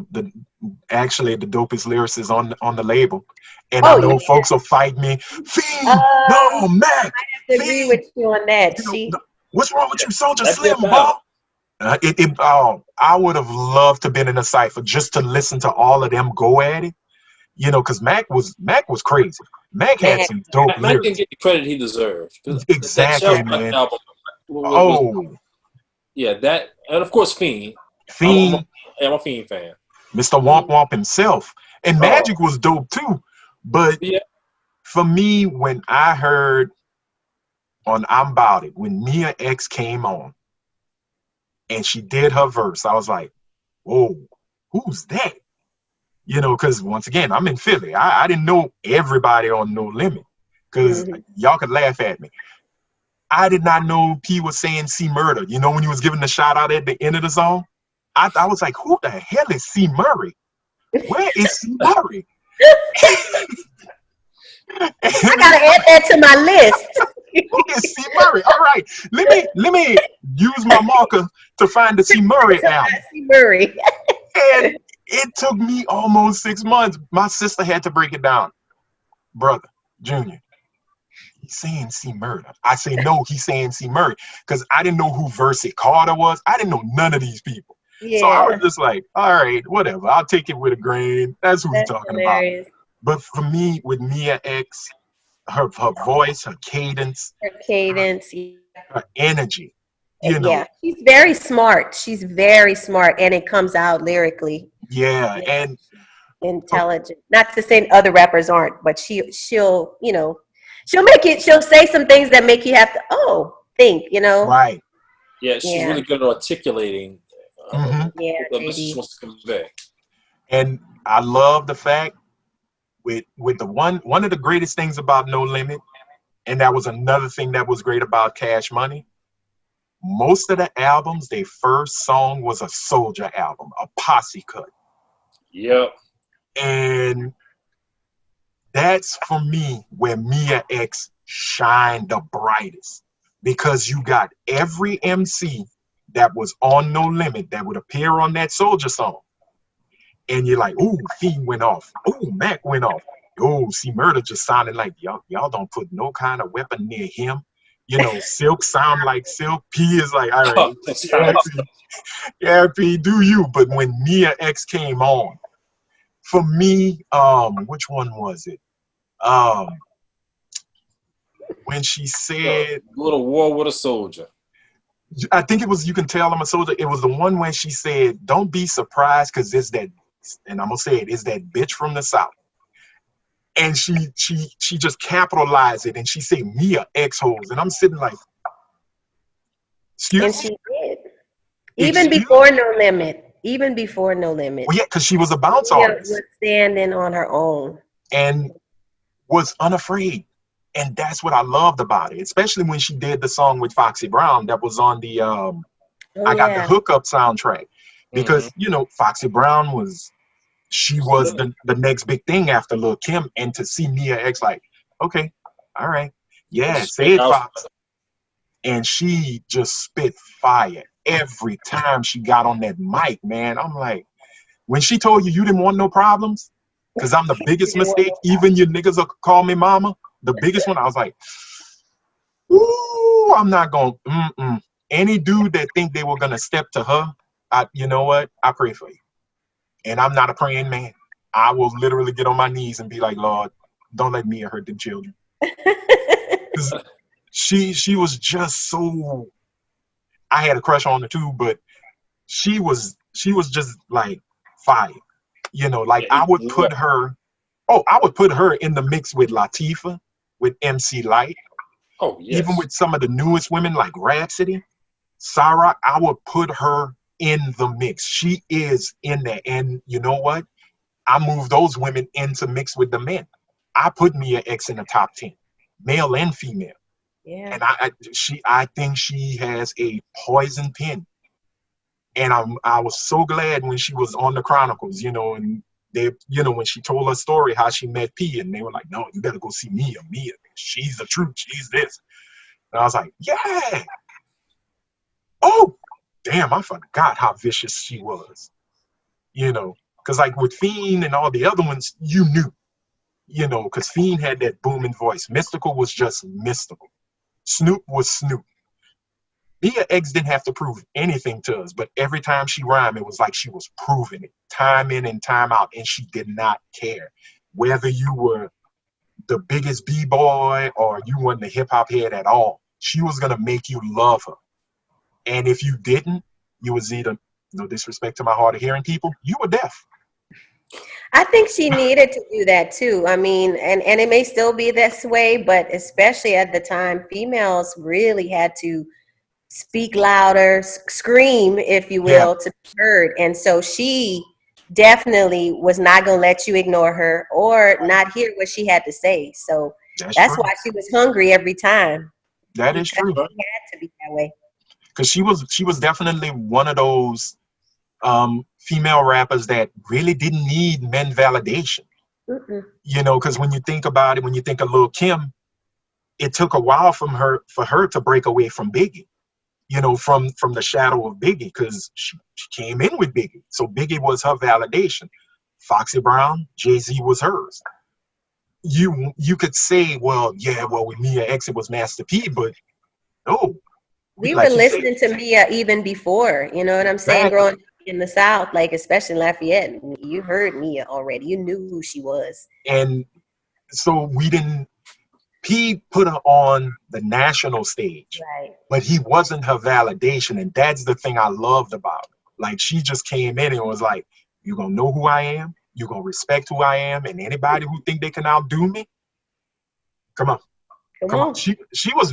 actually the dopest lyricist on the label. And I know folks will fight me. Fiend, no, Mac. I have to agree with you on that. What's wrong with you, Soldier Slim, ball? I would have loved to have been in a cipher just to listen to all of them go at it. You know, because Mac was crazy. Mac had some dope lyrics. Mac didn't get the credit he deserved. Exactly, man. Album that, and of course Fiend. I'm a Fiend fan. Mr. Womp Womp himself. And Magic was dope too. But for me, when I heard on I'm About It, when Mia X came on and she did her verse, I was like, whoa, who's that? You know, because once again, I'm in Philly. I didn't know everybody on No Limit because y'all could laugh at me. I did not know P was saying C Murder. You know, when he was giving the shout out at the end of the song, I was like, who the hell is C Murray? Where is C Murray? I gotta add that to my list. Who is C Murray? All right, let me use my marker to find the C Murray album. C Murray. And it took me almost 6 months. My sister had to break it down. Brother, Junior, he's saying C Murder. I say, no, he's saying C Murray. Because I didn't know who Versi Carter was. I didn't know none of these people. So I was just like, all right, whatever. I'll take it with a grain. That's who we're talking about. But for me, with Mia X, her voice, her cadence, her energy. You know. Yeah, she's very smart. She's very smart, and it comes out lyrically. Yeah, and intelligent. Not to say other rappers aren't, but she'll you know, she'll say some things that make you have to think, you know. Right. Yeah, she's really good at articulating. The message she wants to convey. And I love the fact with the one of the greatest things about No Limit, and that was another thing that was great about Cash Money. Most of the albums, their first song was a Soldier album, a posse cut. Yep. And that's for me where Mia X shined the brightest, because you got every MC that was on No Limit that would appear on that Soldier song. And you're like, ooh, Fiend went off. Ooh, Mac went off. Oh, C Murder just sounded like y'all don't put no kind of weapon near him. You know, Silk sound like Silk. P is like, all right, yeah, P, do you. But when Mia X came on, For me, which one was it? When she said, "Go to war with a soldier." I think it was "You Can Tell I'm a Soldier." It was the one when she said, "Don't be surprised, because it's that," and I'm gonna say it's that bitch from the South. And she just capitalized it, and she said Mia X-holes, and I'm sitting like, And excuse she me, did. Even excuse. before No Limit. Even before No Limit. Well, yeah, because she was a bounce Mia artist was standing on her own. and was unafraid. And that's what I loved about it, especially when she did the song with Foxy Brown that was on the Oh I Got the yeah. Hookup soundtrack. Mm-hmm. Because, Foxy Brown was the next big thing after Lil Kim. And to see Mia X like, okay, all right, yeah, say it, Fox. And she just spit fire every time she got on that mic, man. I'm like, when she told you didn't want no problems, because I'm the biggest mistake, even your niggas will call me mama, the biggest one, I was like, ooh, I'm not going, Any dude that think they were going to step to her, you know what? I pray for you. And I'm not a praying man. I will literally get on my knees and be like, Lord, don't let me hurt the children. She was just so, I had a crush on her too, but she was just like fire. Like I would put her in the mix with Latifah, with MC Light. Oh yes. Even with some of the newest women like Rhapsody, Sarah, I would put her in the mix. She is in there. And you know what? I move those women into mix with the men. I put Mia X in the top 10, male and female. Yeah. And I think she has a poison pen. And I was so glad when she was on the Chronicles, and they, when she told her story, how she met P, and they were like, no, you better go see Mia. She's the truth. She's this. And I was like, yeah. Oh, damn, I forgot how vicious she was. Because like with Fiend and all the other ones, you knew, because Fiend had that booming voice. Mystical was just mystical. Snoop was Snoop. Mia X didn't have to prove anything to us, but every time she rhymed, it was like she was proving it, time in and time out, and she did not care. Whether you were the biggest B-boy or you weren't the hip-hop head at all, she was going to make you love her. And if you didn't, you was either, no disrespect to my hard of hearing people, you were deaf. I think she needed to do that too. I mean, and it may still be this way, but especially at the time, females really had to speak louder, scream, if you will, to be heard. And so she definitely was not going to let you ignore her or not hear what she had to say. So that's why she was hungry every time. That is true. She had to be that way. Because she was definitely one of those female rappers that really didn't need men validation. Because when you think about it, when you think of Lil Kim, it took a while for her to break away from Biggie. From the shadow of Biggie, because she came in with Biggie. So Biggie was her validation. Foxy Brown, Jay-Z was hers. You could say, with Mia X, it was Master P, but no. We were listening to Mia even before, you know what I'm saying? Exactly. Growing up in the South, like especially in Lafayette, you heard Mia already. You knew who she was. And so P put her on the national stage, right, but he wasn't her validation. And that's the thing I loved about her. Like, she just came in and was like, you're going to know who I am. You're going to respect who I am. And anybody who think they can outdo me, come on. Come on. She was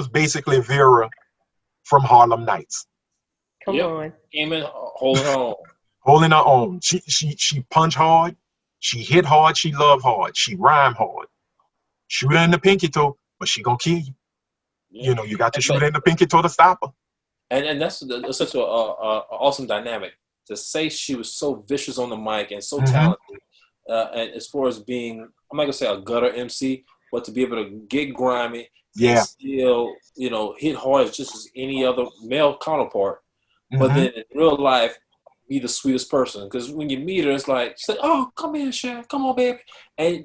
basically Vera from Harlem Nights. Come on. Came in holding her own. Holding her own. She punched hard. She hit hard. She loved hard. She rhymed hard. Shoot her in the pinky toe, but she gonna kill you. Yeah. You got to shoot her in the pinky toe to stop her. And that's such a awesome dynamic. To say she was so vicious on the mic and so talented, and as far as being, I'm not gonna say a gutter MC, but to be able to get grimy and still, hit hard just as any other male counterpart, but then in real life, be the sweetest person. Because when you meet her, it's like, she's like, oh, come here, Cher, come on, baby, and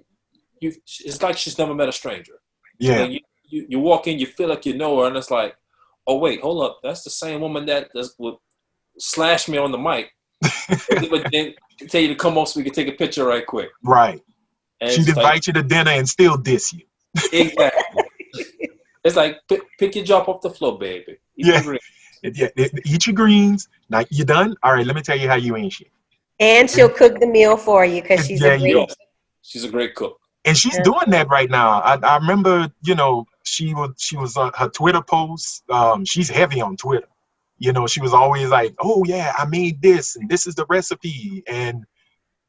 it's like she's never met a stranger. Yeah. You walk in, you feel like you know her, and it's like, oh wait, hold up, that's the same woman that would slash me on the mic But then tell you to come on so we can take a picture right quick. Right. And She'd invite you to dinner and still diss you. Exactly. It's like pick your jaw off the floor, baby. Eat Yeah. your Eat your greens. Now you done? All right, let me tell you how you ain't shit. And she'll cook the meal for you because she's a great. She's a great cook. And she's doing that right now. I remember, she was on her Twitter posts. She's heavy on Twitter. She was always like, "Oh yeah, I made this, and this is the recipe." And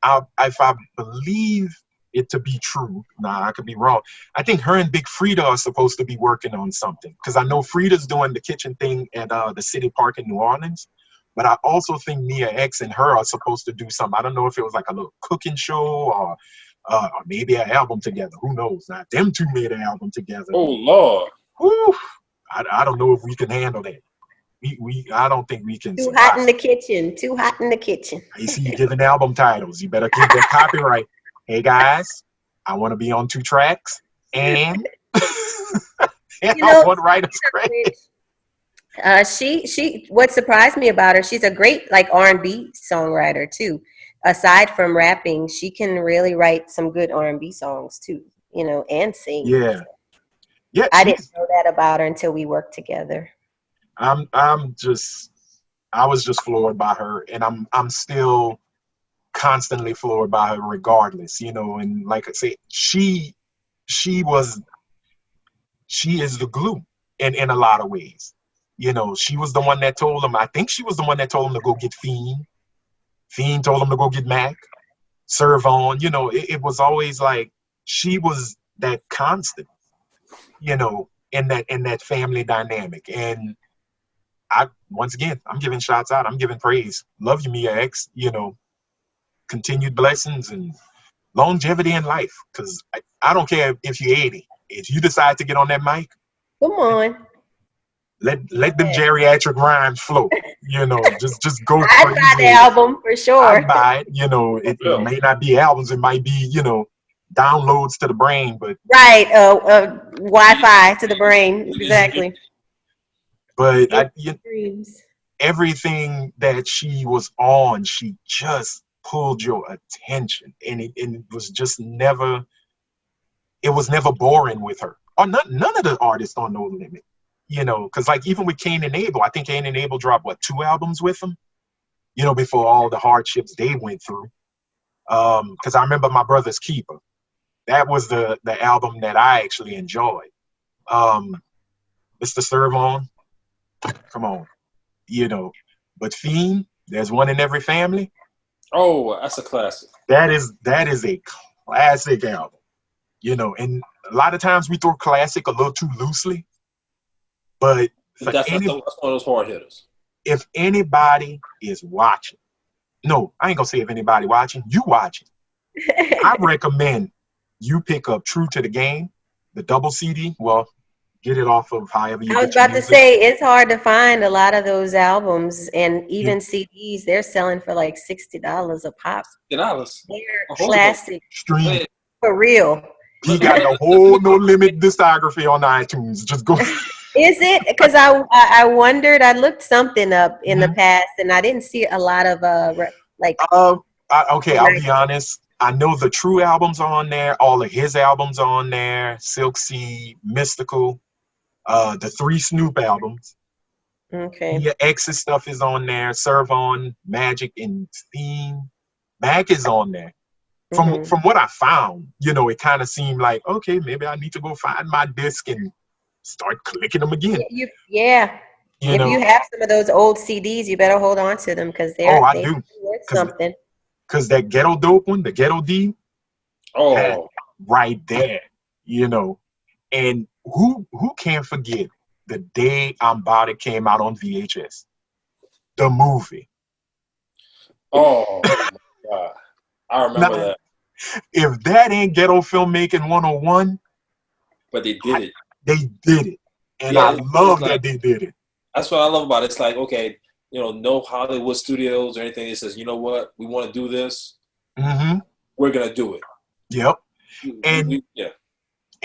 if I believe it to be true, I could be wrong. I think her and Big Frida are supposed to be working on something, because I know Frida's doing the kitchen thing at the City Park in New Orleans. But I also think Mia X and her are supposed to do something. I don't know if it was like a little cooking show or maybe an album together. Who knows? Now, them two made an album together. Oh, Lord. Whew, I don't know if we can handle that. I don't think we can. Too hot in the kitchen. Too hot in the kitchen. I see you giving album titles. You better keep that copyright. Hey, guys, I want to be on 2 tracks. And, I want writer's credit. She what surprised me about her, she's a great like R&B songwriter too. Aside from rapping, she can really write some good R&B songs too, and sing. Yeah. I didn't know that about her until we worked together. I was just floored by her, and I'm still constantly floored by her regardless, and like I say, she is the glue in a lot of ways. She was the one that told him, I think she was the one that told him to go get Fiend. Fiend told him to go get Mac. Serve on, it was always like she was that constant, in that family dynamic. And once again, I'm giving shots out. I'm giving praise. Love you, Mia X. Continued blessings and longevity in life. Because I don't care if you're 80. If you decide to get on that mic, come on. Let them geriatric rhymes flow. Just go. I'd buy the album for sure. I'd buy it. It may not be albums. It might be downloads to the brain, but right. Wi-Fi to the brain. Exactly. But everything that she was on, she just pulled your attention, and it was just never. It was never boring with her, or none of the artists on No Limit. Because like even with Cain and Abel, I think Cain and Abel dropped 2 albums with him. Before all the hardships they went through. Because I remember My Brother's Keeper. That was the album that I actually enjoyed. Mr. Serve On. Come on, but Fiend, there's one in every family. Oh, that's a classic. That is a classic album, and a lot of times we throw classic a little too loosely, but that's one of those hard hitters. If anybody is watching, no, I ain't gonna say if anybody watching, you watching, I recommend you pick up True to the Game, the double CD. Well, get it off of however you. I was about to say it's hard to find a lot of those albums, and even CDs. They're selling for like $60 a pop. $60. They're classic. Stream for real. He got the whole No Limit discography on iTunes. Just go. Is it? Because I wondered. I looked something up in the past, and I didn't see a lot of like. Okay, I'll be honest. I know the True albums are on there. All of his albums are on there. Silk Seed, Mystical. The 3 Snoop albums. Okay. Mia X's stuff is on there. Serve On, Magic, and Theme. Mac is on there. From what I found, it kind of seemed like, okay, maybe I need to go find my disc and start clicking them again. If you have some of those old CDs, you better hold on to them because they're worth something. Because that Ghetto Dope one, the Ghetto D, right there, and who can't forget the day I'm About It came out on VHS, the movie. Oh my God, I remember that. If that ain't ghetto filmmaking 101, but they did it. They did it, and I love that they did it. That's what I love about it. It's like, okay, no Hollywood studios or anything. It says, you know what, we want to do this. We're gonna do it. Yep.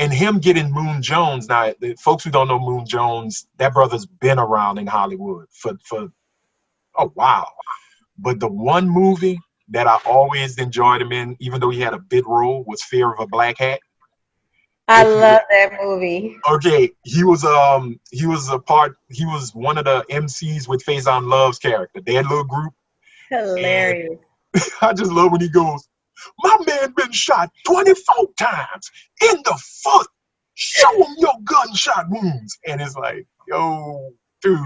And him getting Moon Jones. Now, the folks who don't know Moon Jones, that brother's been around in Hollywood for a while. But the one movie that I always enjoyed him in, even though he had a bit role, was Fear of a Black Hat. I love that movie. Okay, he was one of the MCs with Faison Love's character. They had a little group. Hilarious. I just love when he goes, "My man been shot 24 times in the foot. Show him your gunshot wounds." And it's like, yo, dude,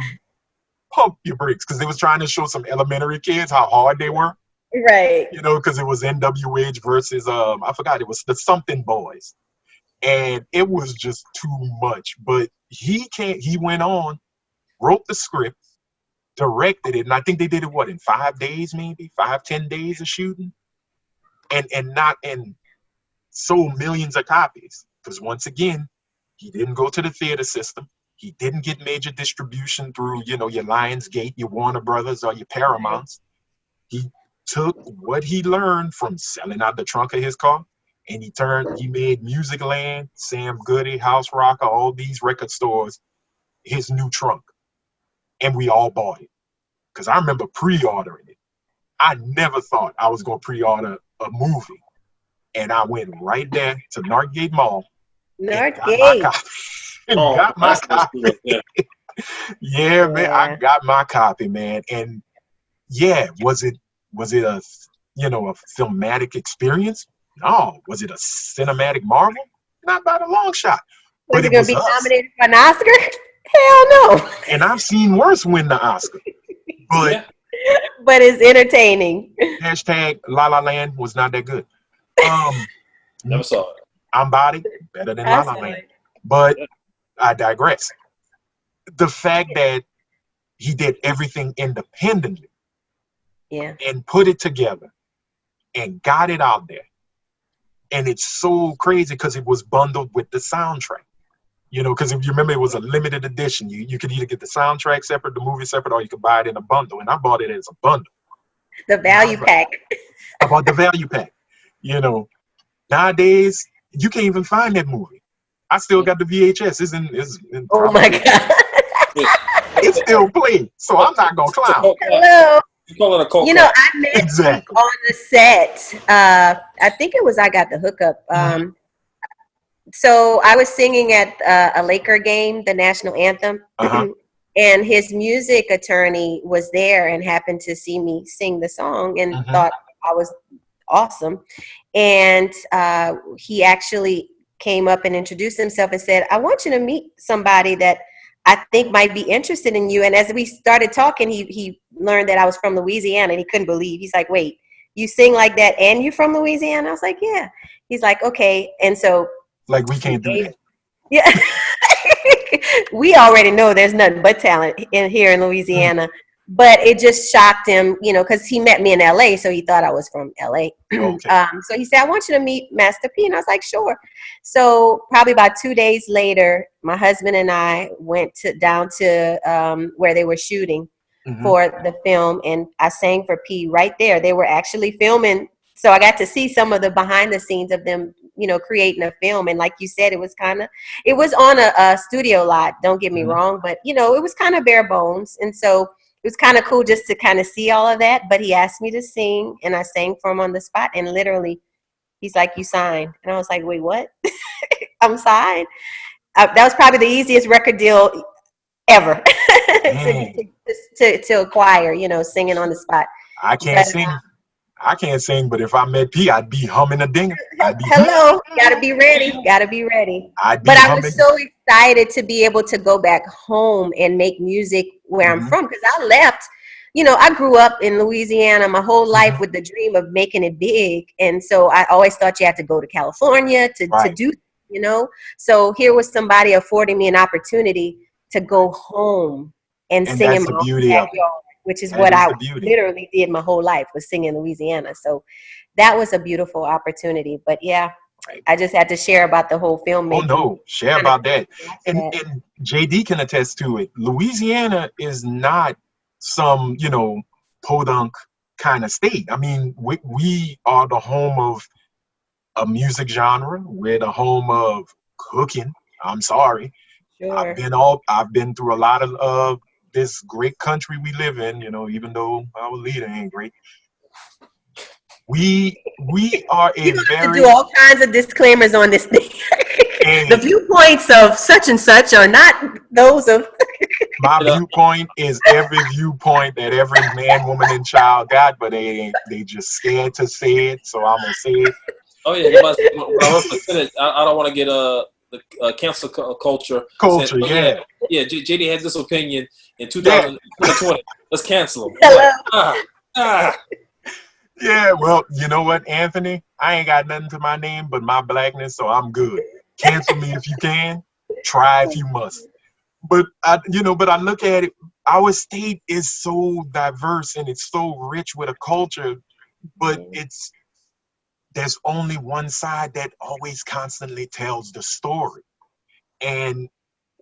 pump your brakes. Because they was trying to show some elementary kids how hard they were. Right. You know, because it was NWH versus, I forgot, it was the Something Boys. And it was just too much. But he went on, wrote the script, directed it, and I think they did it, in 5 days, maybe 5-10 days of shooting, and sold millions of copies. Because once again, he didn't go to the theater system. He didn't get major distribution through, your Lionsgate, your Warner Brothers, or your Paramounts. He took what he learned from selling out the trunk of his car, and he made Musicland, Sam Goody, House Rocker, all these record stores, his new trunk. And we all bought it. Because I remember pre-ordering it. I never thought I was going to pre-order a movie. And I went right there to Northgate Mall. Northgate. Got my copy. Yeah, man, I got my copy, man. And yeah, was it a filmatic experience? No. Was it a cinematic marvel? Not by the long shot. Was it going to be nominated for an Oscar? Hell no. And I've seen worse win the Oscar. But it's entertaining. Hashtag La La Land was not that good. Never saw it. I'm Body, better than La La Land. But I digress. The fact that he did everything independently, and put it together and got it out there. And it's so crazy because it was bundled with the soundtrack. Because if you remember, it was a limited edition. You could either get the soundtrack separate, the movie separate, or you could buy it in a bundle. And I bought it as a bundle. The value pack. I bought the value pack. Nowadays, you can't even find that movie. I still got the VHS. It's in oh my God. It's still playing, so I'm not going to clown. Hello. You call it a cult. I met on the set. I think it was I Got the Hookup. So I was singing at a Laker game, the national anthem, and his music attorney was there and happened to see me sing the song and thought I was awesome. And he actually came up and introduced himself and said, "I want you to meet somebody that I think might be interested in you." And as we started talking, he learned that I was from Louisiana, and he couldn't believe. He's like, "Wait, you sing like that and you're from Louisiana?" I was like, "Yeah." He's like, "Okay." And so like, we can't do that. Yeah. We already know there's nothing but talent here in Louisiana. But it just shocked him, because he met me in LA, so he thought I was from LA. Okay. So he said, "I want you to meet Master P." And I was like, "Sure." So probably about 2 days later, my husband and I went down to where they were shooting for the film, and I sang for P right there. They were actually filming, so I got to see some of the behind the scenes of them, creating a film. And like you said, it was on a studio lot. Don't get me wrong, but it was kind of bare bones, and so it was kind of cool just to kind of see all of that. But he asked me to sing, and I sang for him on the spot. And literally, he's like, "You signed." And I was like, "Wait, what?" I'm signed. That was probably the easiest record deal ever to acquire, singing on the spot. I can't sing, but if I met P, I'd be humming a dinger. Hello, gotta be ready. I was so excited to be able to go back home and make music where I'm from, because I left. I grew up in Louisiana my whole life with the dream of making it big, and so I always thought you had to go to California to do, So here was somebody affording me an opportunity to go home and sing in my own backyard, which is what I literally did my whole life, was sing in Louisiana. So that was a beautiful opportunity. But yeah, I just had to share about the whole filmmaking. Oh no, share about that. And JD can attest to it. Louisiana is not some, podunk kind of state. I mean, we are the home of a music genre. We're the home of cooking. I'm sorry. Sure. I've been through a lot of this great country we live in, you know, even though our leader ain't great, we are a You don't have to very do all kinds of disclaimers on this thing. The a, viewpoints of such and such are not those of. my You know, viewpoint is every viewpoint that every man, woman, and child got, but they just scared to say it, so I'm gonna say it. oh yeah, when I run for Senate, I don't want to get the cancel culture. Saying, Culture, oh, yeah, JD has this opinion in yeah, 2020. Let's cancel him. Hello. Ah. yeah. Well, you know what, Anthony? I ain't got nothing to my name but my blackness, so I'm good. Cancel me if you can. Try if you must. But but I look at it. Our state is so diverse and it's so rich with a culture, but there's only one side that always constantly tells the story. And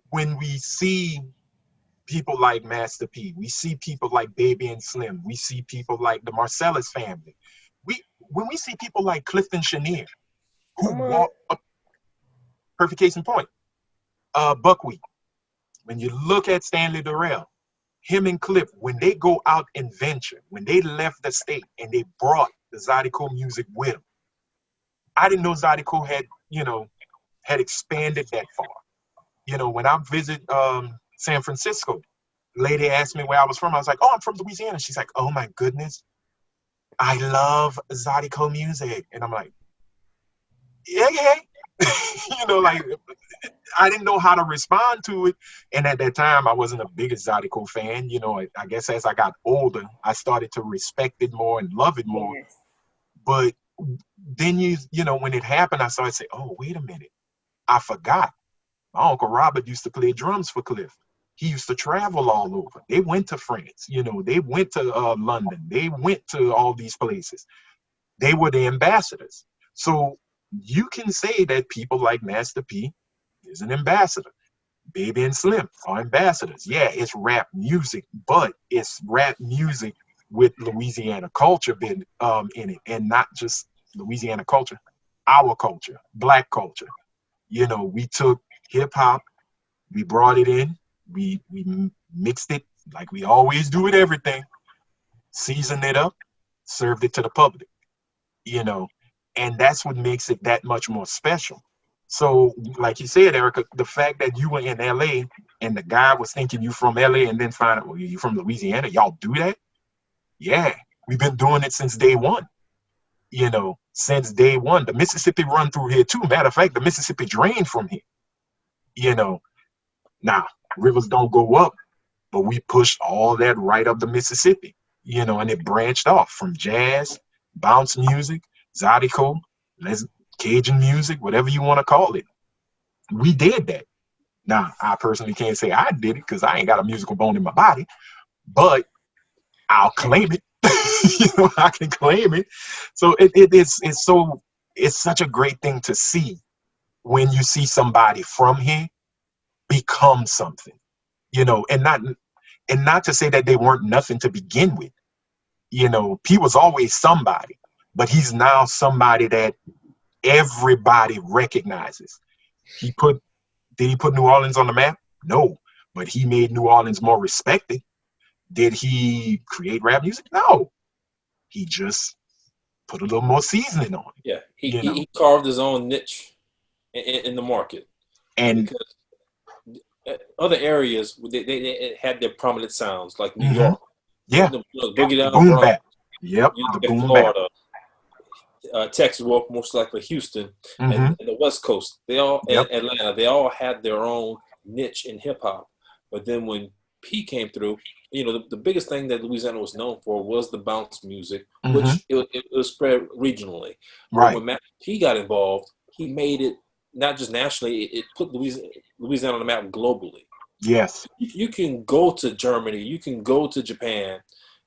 when we see people like Master P, we see people like Baby and Slim, we see people like the Marcellus family. When we see people like Clifton Chenier, who walk up, perfect case in point, Buckwheat. When you look at Stanley Durrell, him and Cliff, when they go out and venture, when they left the state and they brought the Zydeco music with them, I didn't know Zydeco had expanded that far. You know, when I visit San Francisco, lady asked me where I was from. I was like, oh, I'm from Louisiana. She's like, oh my goodness, I love Zydeco music. And I'm like, yeah. Like I didn't know how to respond to it. And at that time, I wasn't the biggest Zydeco fan. You know, I guess as I got older, I started to respect it more and love it more. Yes. But then when it happened, I started to say, oh, wait a minute. I forgot. My Uncle Robert used to play drums for Cliff. He used to travel all over. They went to France, they went to London. They went to all these places. They were the ambassadors. So you can say that people like Master P is an ambassador. Baby and Slim are ambassadors. Yeah, it's rap music, but it's rap music with Louisiana culture in it, and not just Louisiana culture, our culture, Black culture. We took hip hop, we brought it in, we mixed it like we always do with everything, seasoned it up, served it to the public, and that's what makes it that much more special. So, like you said, Erica, the fact that you were in LA and the guy was thinking you from LA and then find out, well, you from Louisiana, y'all do that? Yeah, we've been doing it since day one. Since day one. The Mississippi run through here too. Matter of fact, the Mississippi drained from here. Now, rivers don't go up, but we pushed all that right up the Mississippi, and it branched off from jazz, bounce music, Zydeco, Cajun music, whatever you want to call it. We did that. Now, I personally can't say I did it because I ain't got a musical bone in my body, but I'll claim it. I can claim it. So it's such a great thing to see when you see somebody from here become something, and not to say that they weren't nothing to begin with. P was always somebody, but he's now somebody that everybody recognizes. Did he put New Orleans on the map? No, but he made New Orleans more respected. Did he create rap music? No, he just put a little more seasoning on it. Yeah, he carved his own niche in the market. And because other areas, they had their prominent sounds, like New Mhm. York. Yeah. The Boogie Down boom Bronx, bap. Yep, the boom bap. Florida, Texas, well, most likely Houston, Mhm. and the West Coast. They all, Yep. and Atlanta, they all had their own niche in hip hop. But then when P came through, the biggest thing that Louisiana was known for was the bounce music, which it was spread regionally. Right. But when P got involved, he made it not just nationally, it put Louisiana on the map globally. Yes. You can go to Germany, you can go to Japan,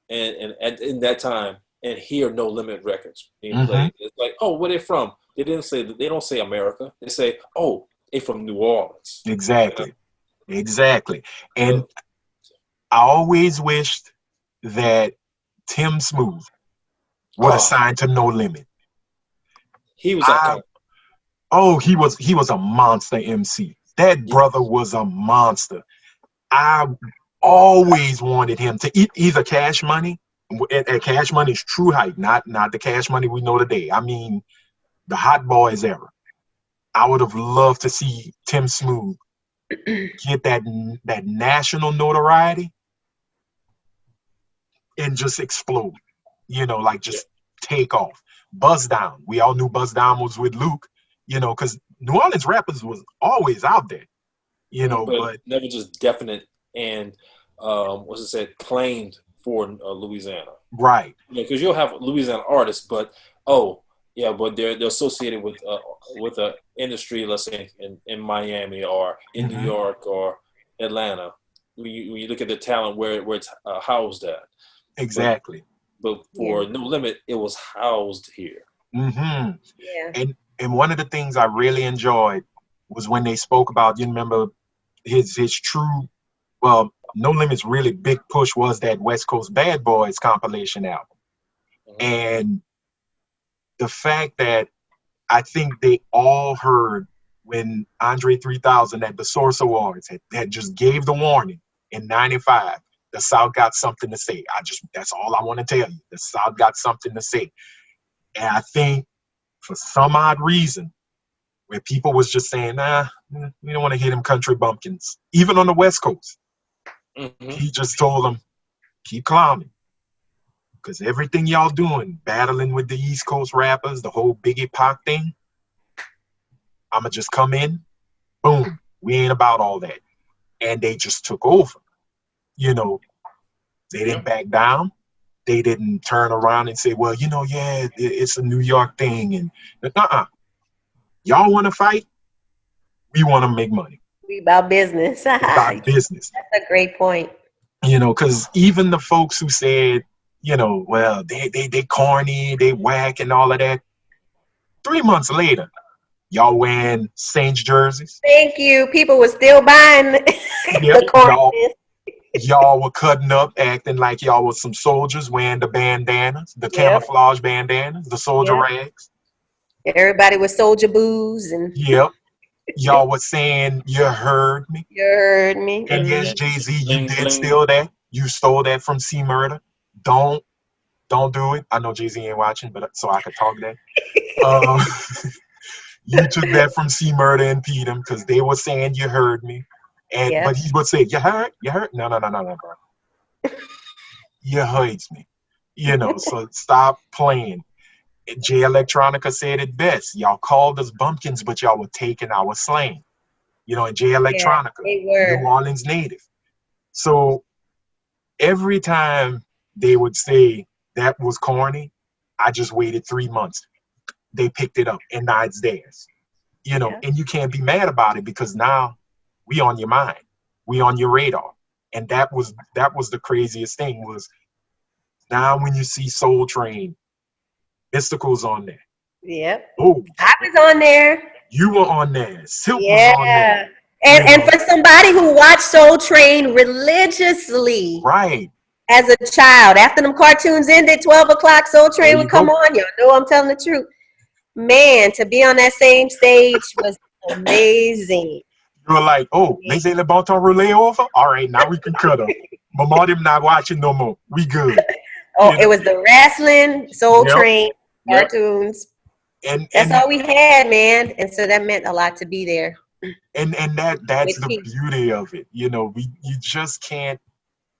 and in that time, and hear No Limit records being played. It's like, oh, where they from? They don't say America. They say, oh, they from New Orleans. Exactly. And I always wished that Tim Smooth would have signed to No Limit. He was iconic. He was a monster MC. That brother was a monster. I always wanted him to eat either Cash Money, at Cash Money's true height, not the Cash Money we know today. I mean, the Hot Boys era. I would have loved to see Tim Smooth get that national notoriety and just explode, like just take off. Buzz Down. We all knew Buzz Down was with Luke, because New Orleans rappers was always out there, but never just definite and claimed for Louisiana. Right. Because you'll have Louisiana artists, but they're associated with a industry, let's say in Miami or in New York or Atlanta. When you look at the talent where it's housed at. Exactly. But for No Limit, it was housed here. Mm-hmm. Yeah. And one of the things I really enjoyed was when they spoke about, you remember his true, well, No Limit's really big push was that West Coast Bad Boys compilation album. Mm-hmm. And the fact that I think they all heard when Andre 3000 at the Source Awards had just gave the warning in 95, the South got something to say. That's all I want to tell you. The South got something to say. And I think for some odd reason, where people was just saying, we don't want to hear them country bumpkins, even on the West Coast. Mm-hmm. He just told them, keep climbing. Because everything y'all doing, battling with the East Coast rappers, the whole Biggie Pac thing, I'ma just come in, boom, we ain't about all that. And they just took over. They didn't back down. They didn't turn around and say, well, it's a New York thing. And y'all want to fight? We want to make money. We about business. About business. That's a great point. Because even the folks who said, well, they corny, they whack and all of that. 3 months later, y'all wearing Saints jerseys. Thank you. People were still buying the corniness. Y'all were cutting up, acting like y'all was some soldiers wearing the bandanas, the camouflage bandanas, the soldier rags. Everybody with soldier booze and. Yep. Y'all was saying, you heard me. You heard me. And yes, Jay-Z, you did steal that. You stole that from C Murder. Don't do it. I know Jay-Z ain't watching, but so I could talk that. You took that from C Murder and Pete him because they were saying you heard me. But he would say, you heard? No, bro. You heard me. So stop playing. Jay Electronica said it best. Y'all called us bumpkins, but y'all were taking our slang. And Jay Electronica, New Orleans native. So every time they would say that was corny, I just waited 3 months. They picked it up, and now it's theirs. And you can't be mad about it because now we on your mind, we on your radar. And that was the craziest thing was now when you see Soul Train, Mystical's on there. Yep. Oh, I was on there. You were on there. Silk was on there. And for somebody who watched Soul Train religiously, right, as a child, after them cartoons ended, 12 o'clock, Soul Train would come on. You know I'm telling the truth. Man, to be on that same stage was amazing. You were like, they say Le Bon Temps Relay over? All right, now we can cut them. Mama, them not watching no more. We good. It was the wrestling, Soul Train, cartoons. And that's all we had, man. And so that meant a lot to be there. And that's the beauty of it. You just can't.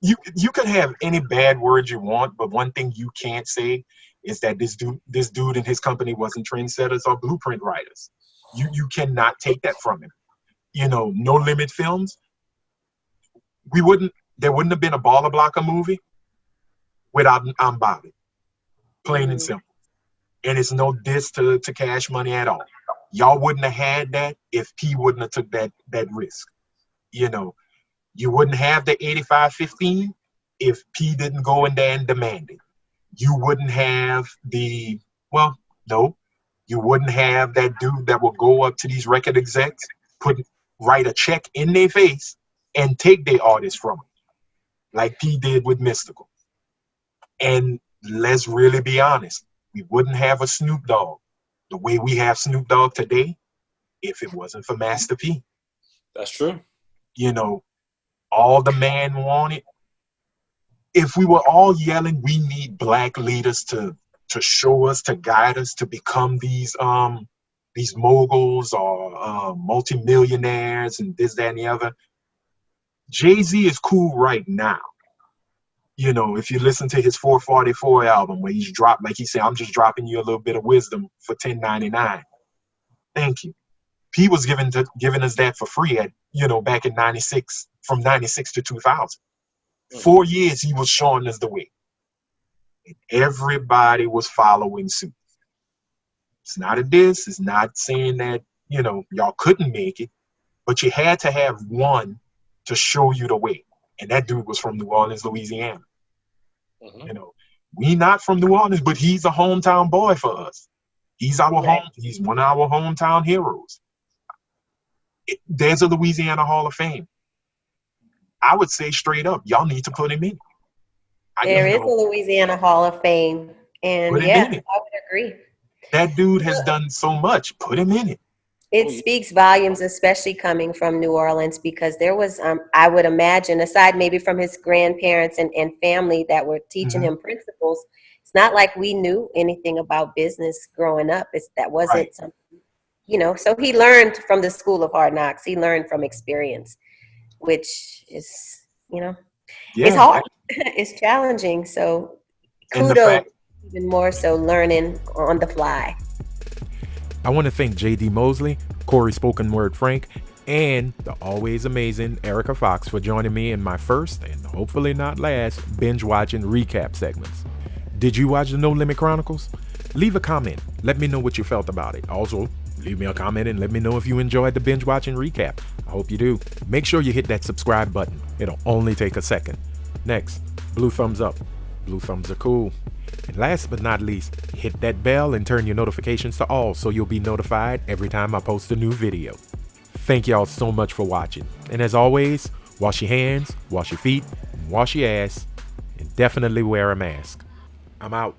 You can have any bad words you want, but one thing you can't say is that this dude and his company wasn't trendsetters or blueprint writers. You cannot take that from him. No Limit Films. There wouldn't have been a Baller Blocker movie without I'm Bobby. Plain and simple. And it's no diss to Cash Money at all. Y'all wouldn't have had that if P wouldn't have took that risk. You wouldn't have the 85-15 if P didn't go in there and demand it. You wouldn't have you wouldn't have that dude that will go up to these record execs, write a check in their face and take their artists from them, like P did with Mystical. And let's really be honest, we wouldn't have a Snoop Dogg the way we have Snoop Dogg today if it wasn't for Master P. That's true. all the man wanted. If we were all yelling, we need black leaders to show us, to guide us, to become these moguls or multimillionaires and this, that, and the other. Jay-Z is cool right now. You know, if you listen to his 444 album where he's dropped, like he said, I'm just dropping you a little bit of wisdom for $10.99. Thank you. He was giving us that for free at, you know, back in 96, from 96 to 2000. 4 years he was showing us the way. And everybody was following suit. It's not a diss. It's not saying that, you know, y'all couldn't make it, but you had to have one to show you the way. And that dude was from New Orleans, Louisiana. You know, we not from New Orleans, but he's a hometown boy for us. He's our he's one of our hometown heroes. There's a Louisiana Hall of Fame. I would say straight up, y'all need to put him in. There is a Louisiana Hall of Fame. And yeah, I would agree. That dude has done so much. Put him in it. It speaks volumes, especially coming from New Orleans, because there was, I would imagine, aside maybe from his grandparents and family that were teaching him principles, it's not like we knew anything about business growing up. That wasn't something, you know, so he learned from the School of Hard Knocks. He learned from experience, which is, you know, it's hard. It's challenging. So kudos, even more so learning on the fly. I want to thank J.D. Mosley, Corey Spoken Word Frank, and the always amazing Erica Fox for joining me in my first and hopefully not last binge watching recap segments. Did you watch the No Limit Chronicles? Leave a comment. Let me know what you felt about it. Also, leave me a comment and let me know if you enjoyed the binge watching recap. I hope you do. Make sure you hit that subscribe button. It'll only take a second. Next, blue thumbs up. Blue thumbs are cool. And last but not least, hit that bell and turn your notifications to all so you'll be notified every time I post a new video. Thank y'all so much for watching. And as always, wash your hands, wash your feet, wash your ass, and definitely wear a mask. I'm out.